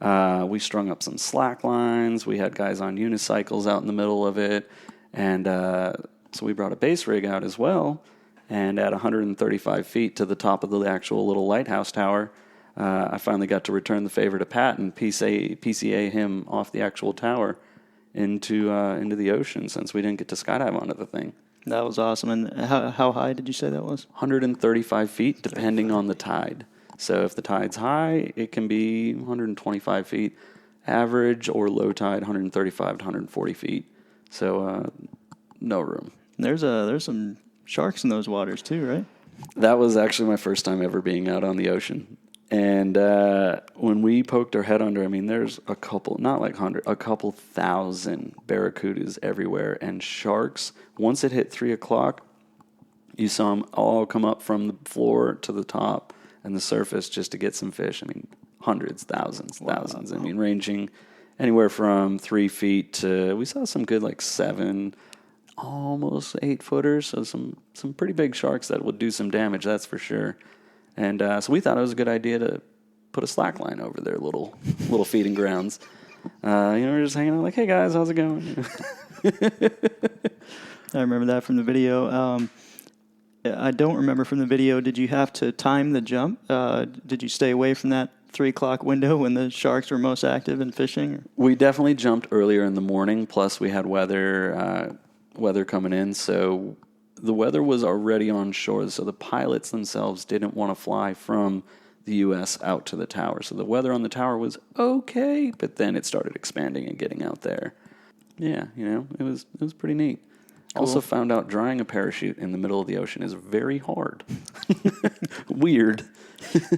We strung up some slack lines. We had guys on unicycles out in the middle of it. And so we brought a base rig out as well. And at 135 feet to the top of the actual little lighthouse tower, I finally got to return the favor to Pat and PCA him off the actual tower into the ocean, since we didn't get to skydive onto the thing. That was awesome. And how high did you say that was? 135 feet, depending on the tide. So if the tide's high, it can be 125 feet. Average or low tide, 135 to 140 feet. So no room. There's some sharks in those waters too, right? That was actually my first time ever being out on the ocean. And when we poked our head under, I mean, there's a couple, not like 100, a couple thousand barracudas everywhere. And sharks, once it hit 3 o'clock, you saw them all come up from the floor to the top and the surface just to get some fish. I mean, hundreds, thousands. I mean, ranging anywhere from 3 feet to, we saw some good like 7, almost 8 footers. So some pretty big sharks that would do some damage, that's for sure. And so we thought it was a good idea to put a slack line over their little feeding grounds. We're just hanging out like, hey guys, how's it going? I remember that from the video. I don't remember from the video. Did you have to time the jump? Did you stay away from that 3 o'clock window when the sharks were most active in fishing? We definitely jumped earlier in the morning. Plus, we had weather coming in, so the weather was already on shore. So the pilots themselves didn't want to fly from the U.S. out to the tower. So the weather on the tower was okay, but then it started expanding and getting out there. Yeah, it was pretty neat. Cool. Also found out drying a parachute in the middle of the ocean is very hard. Weird.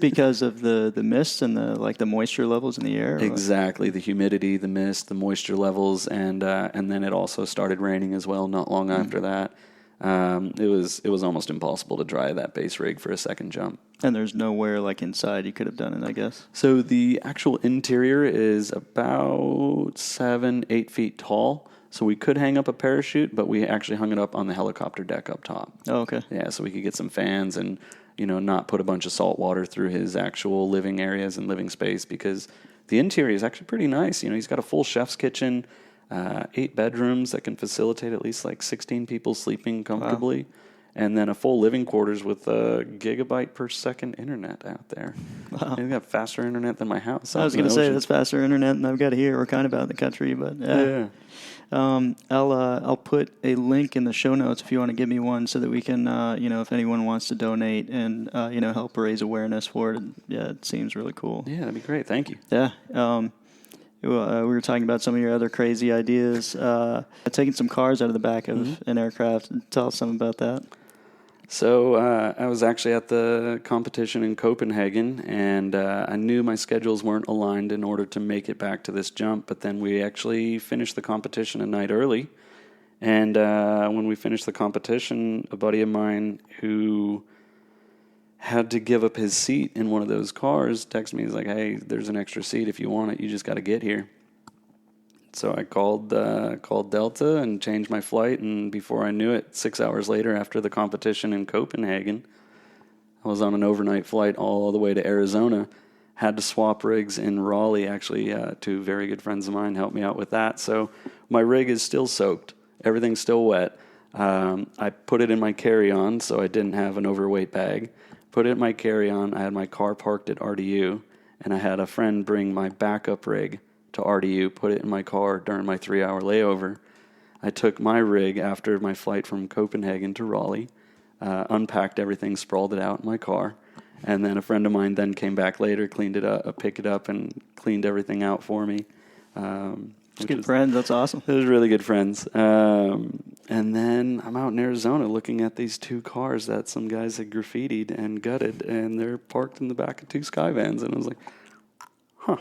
Because of the mist and the moisture levels in the air? Exactly. The humidity, the mist, the moisture levels, and then it also started raining as well not long after that. It was almost impossible to dry that base rig for a second jump. And there's nowhere like inside you could have done it, I guess. So the actual interior is about 7-8 feet tall. So we could hang up a parachute, but we actually hung it up on the helicopter deck up top. Oh, okay. Yeah, so we could get some fans and, not put a bunch of salt water through his actual living areas and living space, because the interior is actually pretty nice. He's got a full chef's kitchen, 8 bedrooms that can facilitate at least like 16 people sleeping comfortably. Wow. and then a full living quarters with a gigabyte per second internet out there. Wow. They've got faster internet than my house. I was going to say that's faster internet than I've got here. We're kind of out in the country, but yeah. I'll put a link in the show notes if you want to give me one, so that we can, if anyone wants to donate and help raise awareness for it. Yeah, it seems really cool. Yeah, that'd be great. Thank you. Yeah. We were talking about some of your other crazy ideas. Taking some cars out of the back of an aircraft. Tell us something about that. So I was actually at the competition in Copenhagen, and I knew my schedules weren't aligned in order to make it back to this jump, but then we actually finished the competition a night early. And when we finished the competition, a buddy of mine who had to give up his seat in one of those cars texted me. He's like, hey, there's an extra seat if you want it. You just got to get here. So I called Delta and changed my flight, and before I knew it, 6 hours later after the competition in Copenhagen, I was on an overnight flight all the way to Arizona. Had to swap rigs in Raleigh. Actually, two very good friends of mine helped me out with that. So my rig is still soaked. Everything's still wet. I put it in my carry-on, so I didn't have an overweight bag. Put it in my carry-on. I had my car parked at RDU, and I had a friend bring my backup rig to RDU, put it in my car during my 3-hour layover. I took my rig after my flight from Copenhagen to Raleigh, unpacked everything, sprawled it out in my car, and then a friend of mine then came back later, cleaned it up, picked it up, and cleaned everything out for me. Good friends, that's awesome. It was really good friends. And then I'm out in Arizona looking at these two cars that some guys had graffitied and gutted, and they're parked in the back of two Skyvans, and I was like, huh.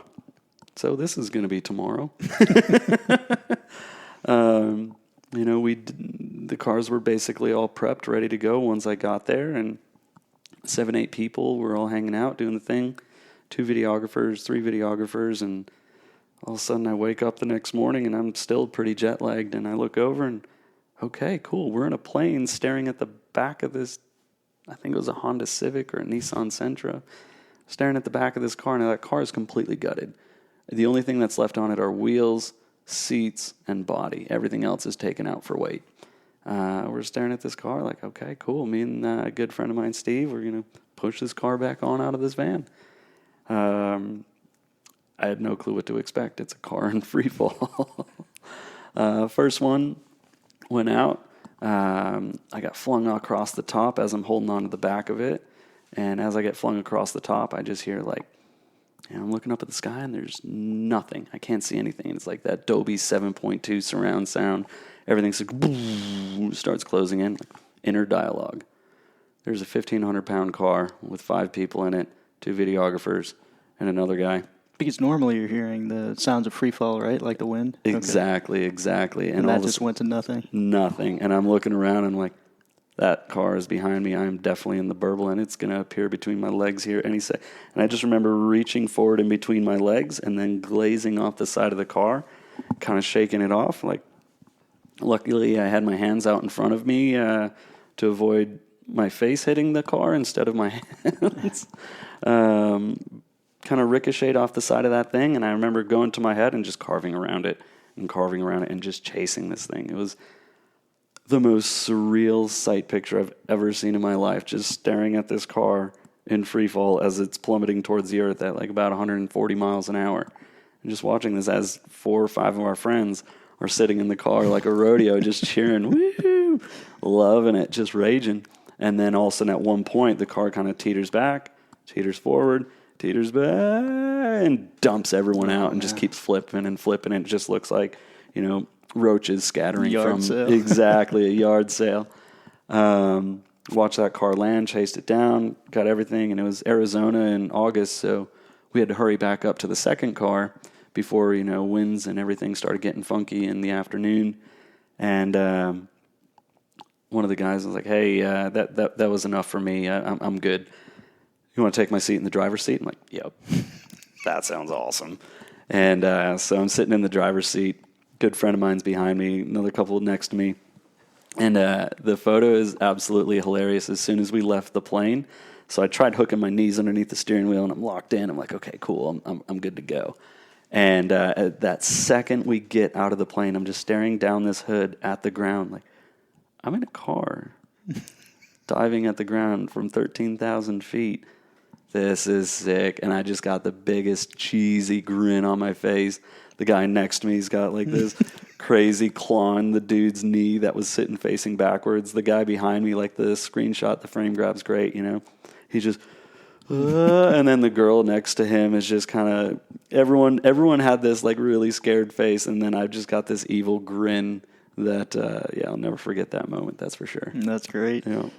So this is going to be tomorrow. The cars were basically all prepped, ready to go once I got there, and 7-8 people were all hanging out, doing the thing. 2 videographers, 3 videographers, and all of a sudden I wake up the next morning and I'm still pretty jet lagged, and I look over and, okay, cool, we're in a plane staring at the back of this, I think it was a Honda Civic or a Nissan Sentra, staring at the back of this car. Now that car is completely gutted. The only thing that's left on it are wheels, seats, and body. Everything else is taken out for weight. We're staring at this car like, okay, cool. Me and a good friend of mine, Steve, we're going to push this car back on out of this van. I had no clue what to expect. It's a car in free fall. First one went out. I got flung across the top as I'm holding on to the back of it. And as I get flung across the top, I just hear I'm looking up at the sky and there's nothing. I can't see anything. It's like that Dolby 7.2 surround sound. Everything's like, boom, starts closing in. Inner dialogue. There's a 1,500-pound car with 5 people in it, 2 videographers, and another guy. Because normally you're hearing the sounds of free fall, right? Like the wind? Exactly. And that just went to nothing? Nothing. And I'm looking around and I'm like, that car is behind me. I'm definitely in the burble, and it's going to appear between my legs here any second. And I just remember reaching forward in between my legs and then glazing off the side of the car, kind of shaking it off. Luckily, I had my hands out in front of me to avoid my face hitting the car instead of my hands. Kind of ricocheted off the side of that thing, and I remember going to my head and just carving around it and just chasing this thing. It was the most surreal sight picture I've ever seen in my life, just staring at this car in free fall as it's plummeting towards the earth at about 140 miles an hour. And just watching this as 4 or 5 of our friends are sitting in the car like a rodeo, just cheering, woo, loving it, just raging. And then all of a sudden at one point, the car kind of teeters back, teeters forward, teeters back, and dumps everyone out and just keeps flipping and flipping. And it just looks like, roaches scattering from sale. Exactly a yard sale. Watched that car land, chased it down, got everything, and it was Arizona in August, so we had to hurry back up to the second car before winds and everything started getting funky in the afternoon. And one of the guys was like, "Hey, that was enough for me. I'm good. You want to take my seat in the driver's seat?" I'm like, "Yep, that sounds awesome." And so I'm sitting in the driver's seat. Good friend of mine's behind me, another couple next to me. And the photo is absolutely hilarious as soon as we left the plane. So I tried hooking my knees underneath the steering wheel, and I'm locked in. I'm like, okay, cool, I'm good to go. And at that second we get out of the plane, I'm just staring down this hood at the ground like, I'm in a car. diving at the ground from 13,000 feet. This is sick. And I just got the biggest cheesy grin on my face. The guy next to me's got like this crazy claw in the dude's knee that was sitting facing backwards. The guy behind me, like the screenshot, the frame grab's great, you know. He just, and then the girl next to him is just kind of, everyone had this like really scared face. And then I've just got this evil grin that, I'll never forget that moment. That's for sure. That's great. Yeah.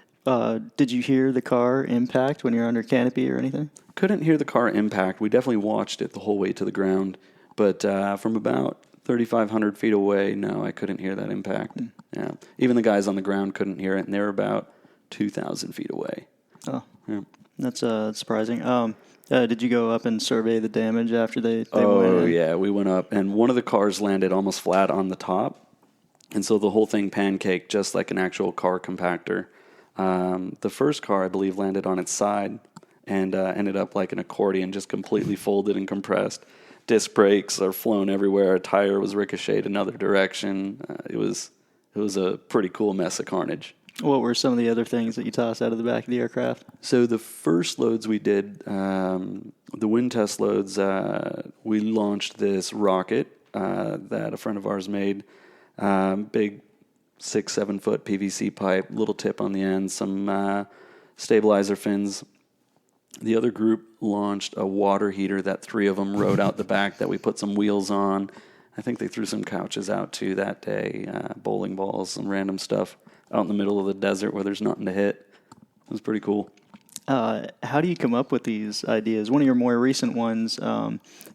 Did you hear the car impact when you're under canopy or anything? Couldn't hear the car impact. We definitely watched it the whole way to the ground. But from about 3,500 feet away, no, I couldn't hear that impact. Yeah, even the guys on the ground couldn't hear it, and they were about 2,000 feet away. Oh, yeah. That's surprising. Did you go up and survey the damage after they went in? Oh, yeah, we went up, and one of the cars landed almost flat on the top, and so the whole thing pancaked just like an actual car compactor. The first car, I believe, landed on its side and ended up like an accordion, just completely folded and compressed. Disc brakes are flown everywhere. A tire was ricocheted another direction. It was a pretty cool mess of carnage. What were some of the other things that you tossed out of the back of the aircraft? So the first loads we did, the wind test loads, we launched this rocket that a friend of ours made. Big 6-7 foot PVC pipe, little tip on the end, some stabilizer fins. The other group launched a water heater that 3 of them rode out the back that we put some wheels on. I think they threw some couches out too that day, bowling balls, some random stuff out in the middle of the desert where there's nothing to hit. It was pretty cool. How do you come up with these ideas? One of your more recent ones,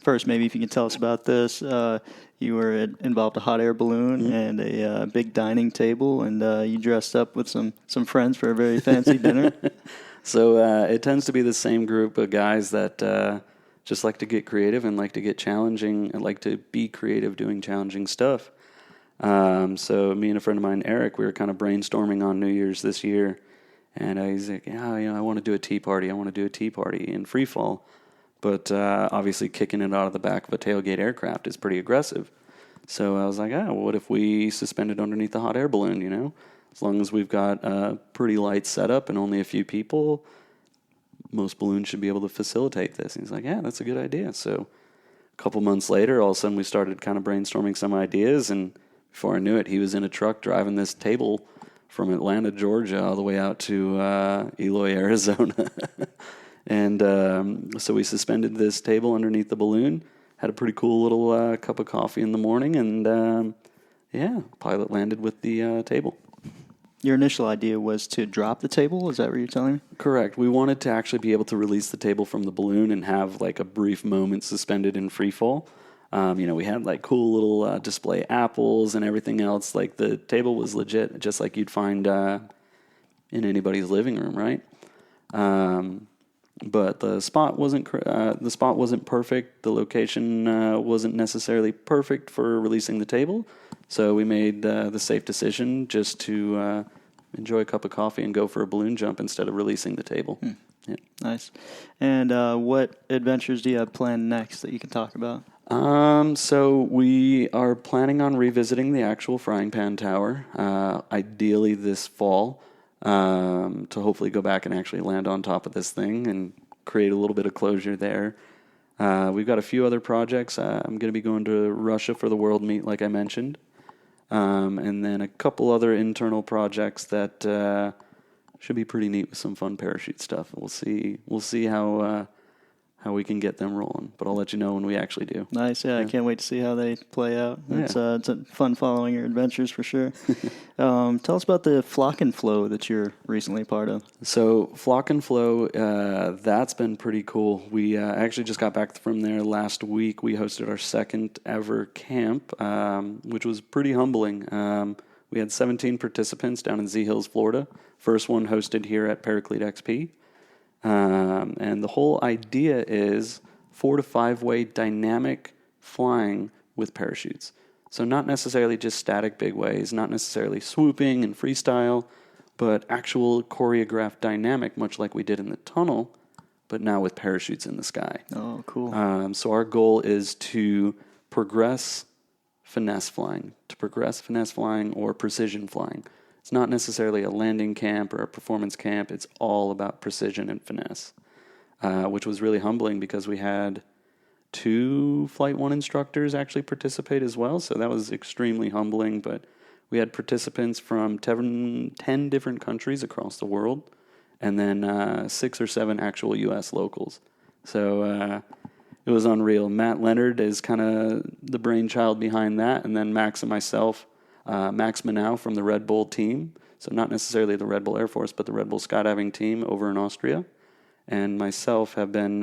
first, maybe if you can tell us about this. You were involved a hot air balloon and a big dining table, and you dressed up with some friends for a very fancy dinner. So it tends to be the same group of guys that just like to get creative and like to get challenging and like to be creative doing challenging stuff. So me and a friend of mine, Eric, we were kind of brainstorming on New Year's this year. And he's like, I want to do a tea party. I want to do a tea party in free fall. But obviously kicking it out of the back of a tailgate aircraft is pretty aggressive. So I was like, what if we suspend it underneath the hot air balloon, you know? As long as we've got a pretty light setup and only a few people, most balloons should be able to facilitate this. And he's like, that's a good idea. So a couple months later, all of a sudden we started kind of brainstorming some ideas. And before I knew it, he was in a truck driving this table from Atlanta, Georgia, all the way out to Eloy, Arizona. And so we suspended this table underneath the balloon, had a pretty cool little cup of coffee in the morning, and pilot landed with the table. Your initial idea was to drop the table? Is that what you're telling me? Correct. We wanted to actually be able to release the table from the balloon and have like a brief moment suspended in free fall. We had like cool little display apples and everything else. Like the table was legit, just like you'd find in anybody's living room, right? But the spot wasn't perfect. The location wasn't necessarily perfect for releasing the table. So we made the safe decision just to enjoy a cup of coffee and go for a balloon jump instead of releasing the table. Yeah. Nice. And what adventures do you have planned next that you can talk about? So we are planning on revisiting the actual frying pan tower, ideally this fall, to hopefully go back and actually land on top of this thing and create a little bit of closure there. We've got a few other projects. I'm going to be going to Russia for the World Meet, like I mentioned. And then a couple other internal projects that should be pretty neat with some fun parachute stuff. We'll see how we can get them rolling. But I'll let you know when we actually do. Nice. Yeah, I can't wait to see how they play out. It's fun following your adventures for sure. Tell us about the Flock and Flow that you're recently part of. So Flock and Flow, that's been pretty cool. We actually just got back from there last week. We hosted our second ever camp, which was pretty humbling. We had 17 participants down in Z Hills, Florida. First one hosted here at Paraclete XP. And the whole idea is 4 to 5 way dynamic flying with parachutes. So not necessarily just static big ways, not necessarily swooping and freestyle, but actual choreographed dynamic, much like we did in the tunnel, but now with parachutes in the sky. Oh, cool. So our goal is to progress finesse flying or precision flying. It's not necessarily a landing camp or a performance camp. It's all about precision and finesse, which was really humbling because we had 2 Flight 1 instructors actually participate as well. So that was extremely humbling. But we had participants from 10 different countries across the world, and then 6 or 7 actual U.S. locals. So it was unreal. Matt Leonard is kind of the brainchild behind that, and then Max and myself, Max Manow from the Red Bull team, so not necessarily the Red Bull Air Force, but the Red Bull skydiving team over in Austria, and myself have been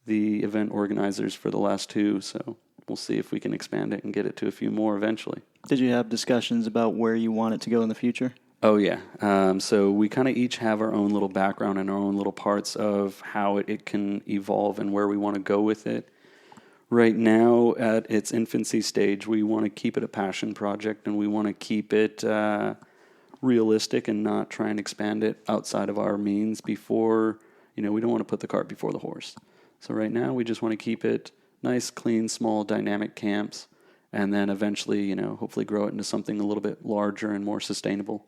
the event organizers for the last 2, so we'll see if we can expand it and get it to a few more eventually. Did you have discussions about where you want it to go in the future? Oh, yeah. So we kind of each have our own little background and our own little parts of how it can evolve and where we want to go with it. Right now, at its infancy stage, we want to keep it a passion project, and we want to keep it realistic and not try and expand it outside of our means before, we don't want to put the cart before the horse. So right now, we just want to keep it nice, clean, small, dynamic camps, and then eventually, hopefully grow it into something a little bit larger and more sustainable.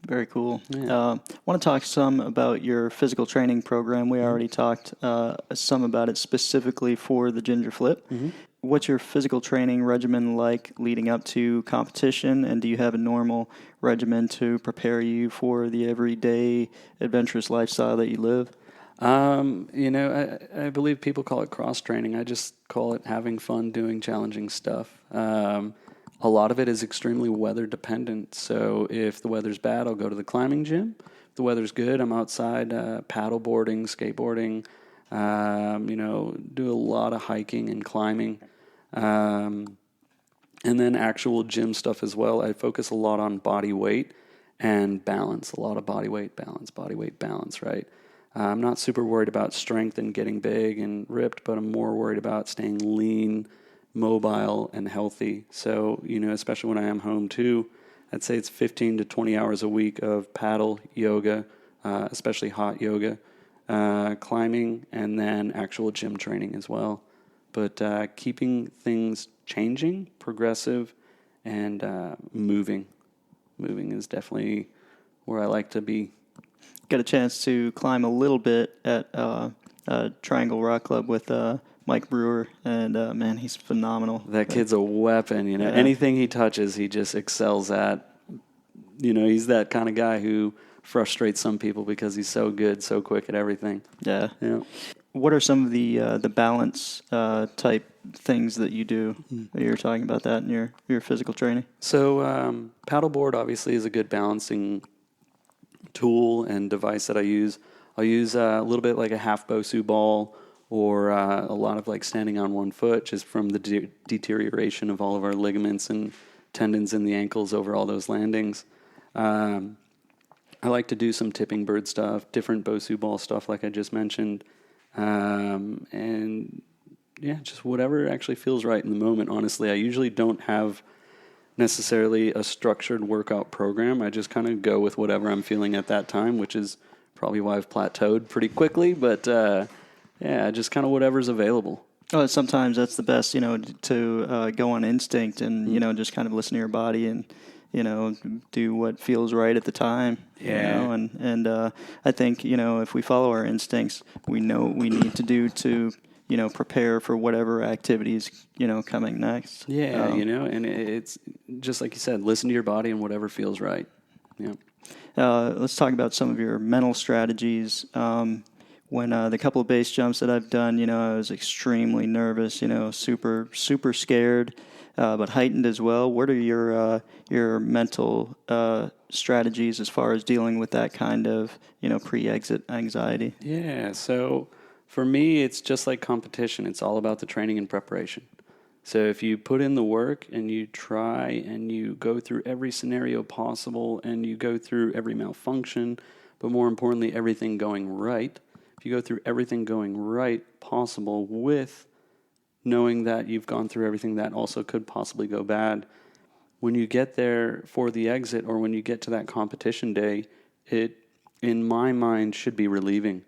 Very cool. Yeah. I want to talk some about your physical training program. We already talked some about it specifically for the Ginger Flip. Mm-hmm. What's your physical training regimen like leading up to competition, and do you have a normal regimen to prepare you for the everyday adventurous lifestyle that you live? I believe people call it cross-training. I just call it having fun doing challenging stuff. A lot of it is extremely weather dependent. So if the weather's bad, I'll go to the climbing gym. If the weather's good, I'm outside paddle boarding, skateboarding, do a lot of hiking and climbing. And then actual gym stuff as well. I focus a lot on body weight and balance, a lot of body weight balance, right? I'm not super worried about strength and getting big and ripped, but I'm more worried about staying lean, mobile, and healthy. So, especially when I am home too, I'd say it's 15 to 20 hours a week of paddle, yoga, especially hot yoga, climbing, and then actual gym training as well. But keeping things changing, progressive, and moving. Moving is definitely where I like to be. Got a chance to climb a little bit at Triangle Rock Club with Mike Brewer, and man, he's phenomenal. That kid's a weapon, Yeah. Anything he touches, he just excels at. He's that kind of guy who frustrates some people because he's so good, so quick at everything. Yeah. What are some of the balance type things that you do? You're talking about that in your physical training. So paddleboard obviously is a good balancing tool and device that I use. I'll use a little bit like a half Bosu ball, or a lot of like standing on one foot, just from the deterioration of all of our ligaments and tendons in the ankles over all those landings. I like to do some tipping bird stuff, different Bosu ball stuff like I just mentioned. And yeah, just whatever actually feels right in the moment. Honestly, I usually don't have necessarily a structured workout program. I just kind of go with whatever I'm feeling at that time, which is probably why I've plateaued pretty quickly. But yeah, just kind of whatever's available. Oh, sometimes that's the best, to go on instinct and, just kind of listen to your body and, do what feels right at the time. Yeah. And I think, if we follow our instincts, we know what we need to do to, prepare for whatever activities, coming next. Yeah, and it's just like you said, listen to your body and whatever feels right. Yeah. Let's talk about some of your mental strategies. When the couple of base jumps that I've done, I was extremely nervous, super, super scared, but heightened as well. What are your mental strategies as far as dealing with that kind of, pre-exit anxiety? Yeah, so for me, it's just like competition. It's all about the training and preparation. So if you put in the work and you try and you go through every scenario possible and you go through every malfunction, but more importantly, everything going right, if you go through everything going right possible with knowing that you've gone through everything that also could possibly go bad, when you get there for the exit or when you get to that competition day, it, in my mind, should be relieving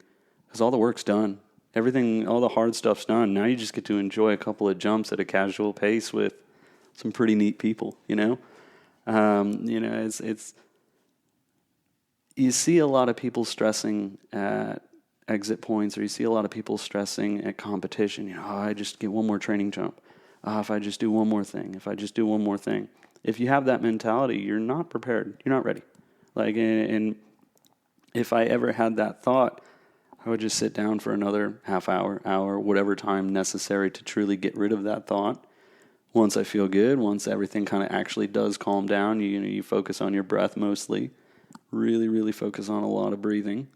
because all the work's done. Everything, all the hard stuff's done. Now you just get to enjoy a couple of jumps at a casual pace with some pretty neat people, It's you see a lot of people stressing at exit points, or you see a lot of people stressing at competition. I just get one more training jump. If I just do one more thing, If you have that mentality, you're not prepared. You're not ready. And if I ever had that thought, I would just sit down for another half hour, whatever time necessary to truly get rid of that thought. Once I feel good, once everything kind of actually does calm down, you focus on your breath mostly. Really, really focus on a lot of breathing.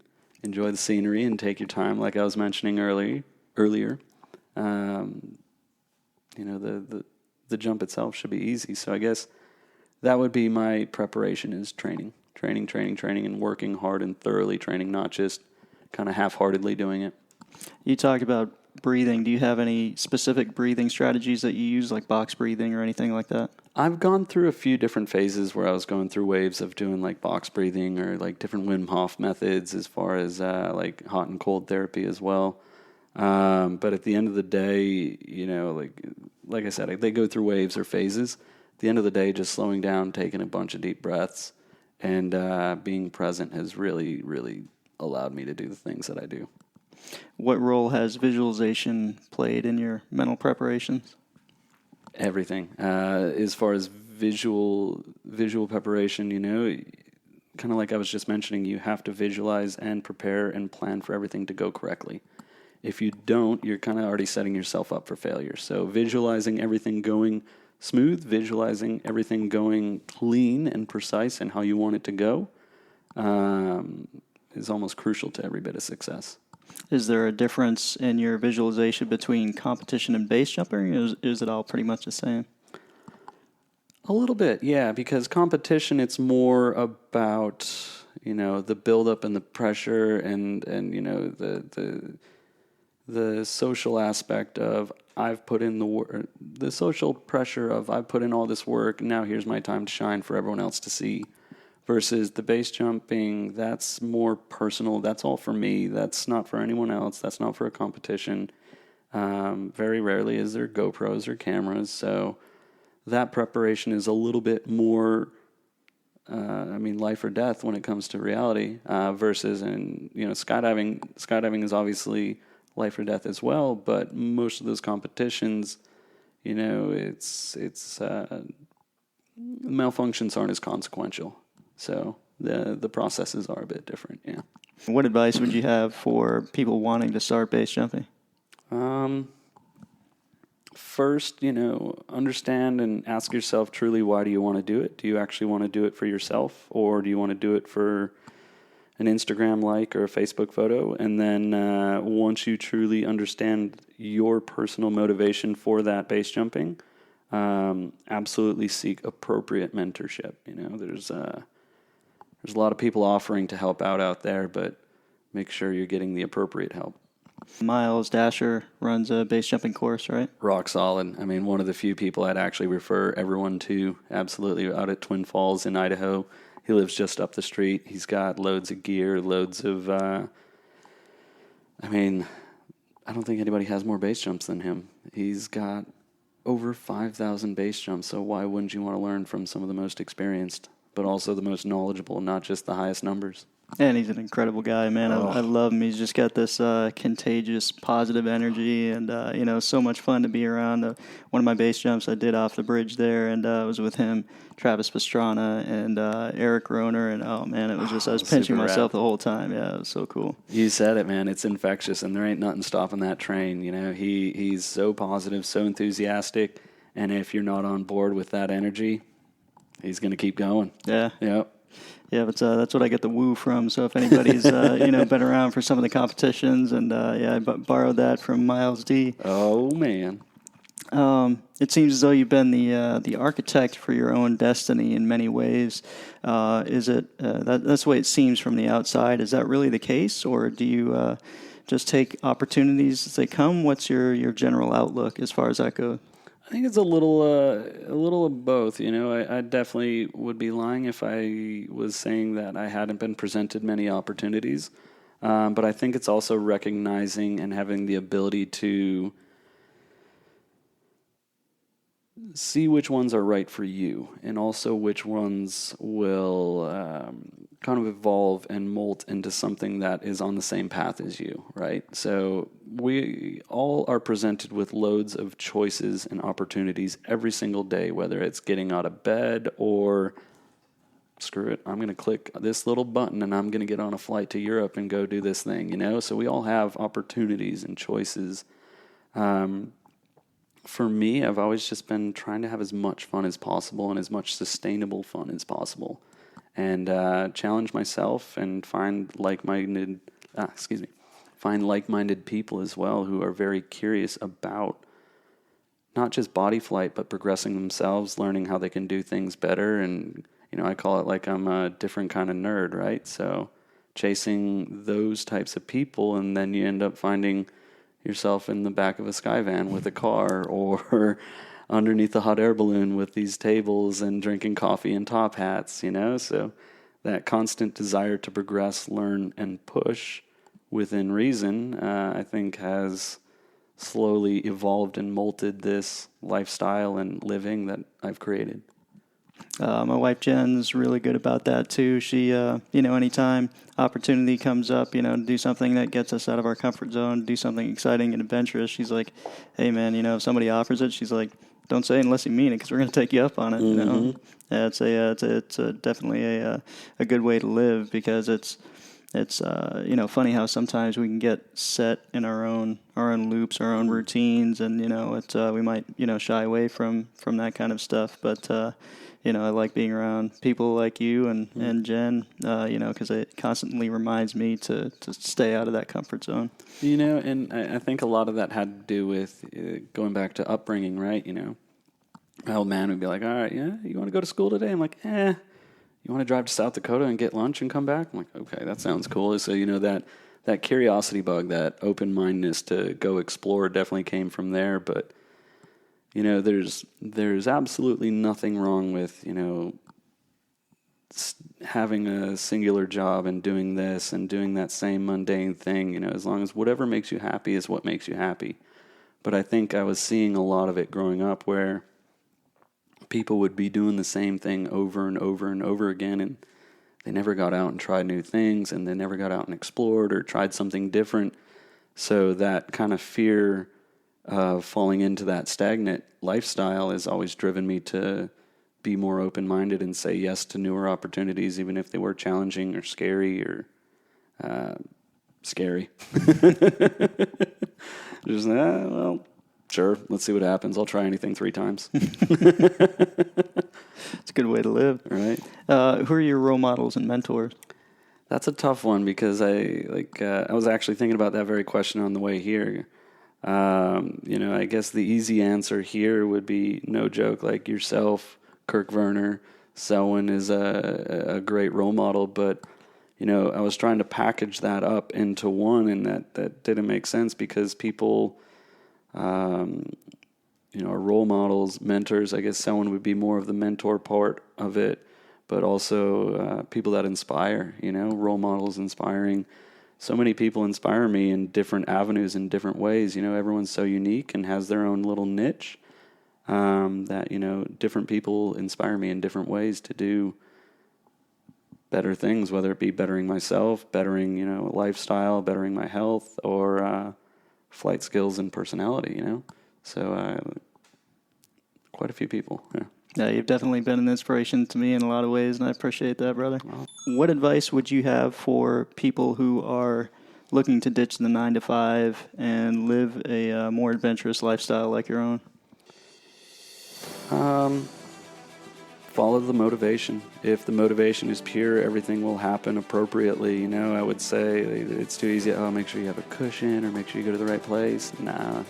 Enjoy the scenery and take your time, like I was mentioning earlier. The jump itself should be easy. So I guess that would be my preparation, is training, and working hard and thoroughly training, not just kind of half-heartedly doing it. You talked about breathing. Do you have any specific breathing strategies that you use, like box breathing or anything like that? I've gone through a few different phases where I was going through waves of doing like box breathing or like different Wim Hof methods, as far as like hot and cold therapy as well. But at the end of the day, like I said, they go through waves or phases. At the end of the day, just slowing down, taking a bunch of deep breaths, and being present has really, really allowed me to do the things that I do. What role has visualization played in your mental preparations? Everything. As far as visual preparation, kind of like I was just mentioning, you have to visualize and prepare and plan for everything to go correctly. If you don't, you're kind of already setting yourself up for failure. So visualizing everything going smooth, visualizing everything going clean and precise and how you want it to go, is almost crucial to every bit of success. Is there a difference in your visualization between competition and base jumping, or is it all pretty much the same? A little bit, yeah, because competition, it's more about, the buildup and the pressure and the social aspect of I've put in the work, the social pressure of I've put in all this work, and now here's my time to shine for everyone else to see. Versus the base jumping, that's more personal. That's all for me. That's not for anyone else. That's not for a competition. Very rarely is there GoPros or cameras. So that preparation is a little bit more, life or death when it comes to reality. Versus skydiving. Skydiving is obviously life or death as well. But most of those competitions, it's malfunctions aren't as consequential. So the processes are a bit different, yeah. What advice would you have for people wanting to start base jumping? First, understand and ask yourself truly, why do you want to do it? Do you actually want to do it for yourself, or do you want to do it for an Instagram like or a Facebook photo? And then once you truly understand your personal motivation for that base jumping, absolutely seek appropriate mentorship. There's a lot of people offering to help out there, but make sure you're getting the appropriate help. Miles Dasher runs a base jumping course, right? Rock solid. One of the few people I'd actually refer everyone to, absolutely, out at Twin Falls in Idaho. He lives just up the street. He's got loads of gear, loads of, I don't think anybody has more base jumps than him. He's got over 5,000 base jumps, so why wouldn't you want to learn from some of the most experienced, but also the most knowledgeable, not just the highest numbers? And he's an incredible guy, man. I love him. He's just got this contagious, positive energy, and so much fun to be around. One of my base jumps I did off the bridge there, and I was with him, Travis Pastrana, and Eric Roner, and it was just I was pinching myself the whole time. Yeah, it was so cool. You said it, man. It's infectious, and there ain't nothing stopping that train. He's so positive, so enthusiastic, and if you're not on board with that energy, he's going to keep going. Yeah. Yep. Yeah, but that's what I get the woo from. So if anybody's been around for some of the competitions, and I borrowed that from Miles D. Oh man. It seems as though you've been the architect for your own destiny in many ways. Is it that's the way it seems from the outside? Is that really the case, or do you just take opportunities as they come? What's your general outlook as far as that goes? I think it's a little of both. I definitely would be lying if I was saying that I hadn't been presented many opportunities. But I think it's also recognizing and having the ability to see which ones are right for you, and also which ones will kind of evolve and molt into something that is on the same path as you, right? So we all are presented with loads of choices and opportunities every single day, whether it's getting out of bed or screw it, I'm going to click this little button and I'm going to get on a flight to Europe and go do this thing, you know? So we all have opportunities and choices. For me, I've always just been trying to have as much fun as possible and as much sustainable fun as possible, and challenge myself and find like-minded people as well who are very curious about not just body flight, but progressing themselves, learning how they can do things better. And, you know, I call it like I'm a different kind of nerd, right? So chasing those types of people, and then you end up finding yourself in the back of a sky van with a car, or underneath a hot air balloon with these tables and drinking coffee and top hats, you know? So that constant desire to progress, learn, and push within reason, I think has slowly evolved and molted this lifestyle and living that I've created. My wife Jen's really good about that too. She, anytime opportunity comes up, to do something that gets us out of our comfort zone, do something exciting and adventurous, she's like, hey man, if somebody offers it, she's like, don't say it unless you mean it, because we're going to take you up on it. Mm-hmm. Yeah, it's definitely a good way to live, because it's funny how sometimes we can get set in our own loops, our own routines, and we might shy away from that kind of stuff. But I like being around people like you and Jen, because it constantly reminds me to stay out of that comfort zone. And I think a lot of that had to do with going back to upbringing, right? My old man would be like, all right, yeah, you want to go to school today? I'm like, you want to drive to South Dakota and get lunch and come back? I'm like, okay, that sounds cool. So, that curiosity bug, that open-mindedness to go explore definitely came from there. But, there's absolutely nothing wrong with, having a singular job and doing this and doing that same mundane thing, as long as whatever makes you happy is what makes you happy. But I think I was seeing a lot of it growing up where people would be doing the same thing over and over and over again, and they never got out and tried new things, and they never got out and explored or tried something different. So that kind of fear of falling into that stagnant lifestyle has always driven me to be more open-minded and say yes to newer opportunities, even if they were challenging or scary or scary. Just, well, sure, let's see what happens. I'll try anything 3 times. It's a good way to live. Right. Who are your role models and mentors? That's a tough one, because I was actually thinking about that very question on the way here. I guess the easy answer here would be, no joke, like yourself, Kirk Werner. Selwyn is a great role model, but I was trying to package that up into one, and that didn't make sense, because people, are role models, mentors. I guess Selwyn would be more of the mentor part of it, but also people that inspire, role models inspiring. So many people inspire me in different avenues, in different ways. Everyone's so unique and has their own little niche, that, different people inspire me in different ways to do better things, whether it be bettering myself, bettering, lifestyle, bettering my health, or flight skills and personality, So quite a few people, yeah. Yeah, you've definitely been an inspiration to me in a lot of ways, and I appreciate that, brother. Wow. What advice would you have for people who are looking to ditch the 9-to-5 and live a more adventurous lifestyle like your own? Follow the motivation. If the motivation is pure, everything will happen appropriately. I would say it's too easy. Oh, make sure you have a cushion, or make sure you go to the right place. Nah,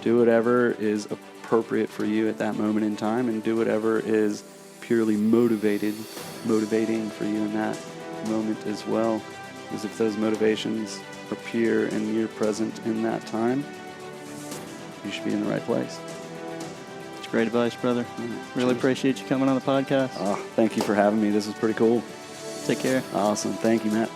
do whatever is appropriate for you at that moment in time, and do whatever is purely motivating for you in that moment as well. Because if those motivations are pure and you're present in that time, you should be in the right place. It's great advice, brother. Really appreciate you coming on the podcast. Oh, thank you for having me. This was pretty cool. Take care. Awesome. Thank you, Matt.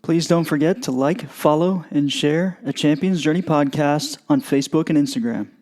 Please don't forget to like, follow, and share a Champions Journey podcast on Facebook and Instagram.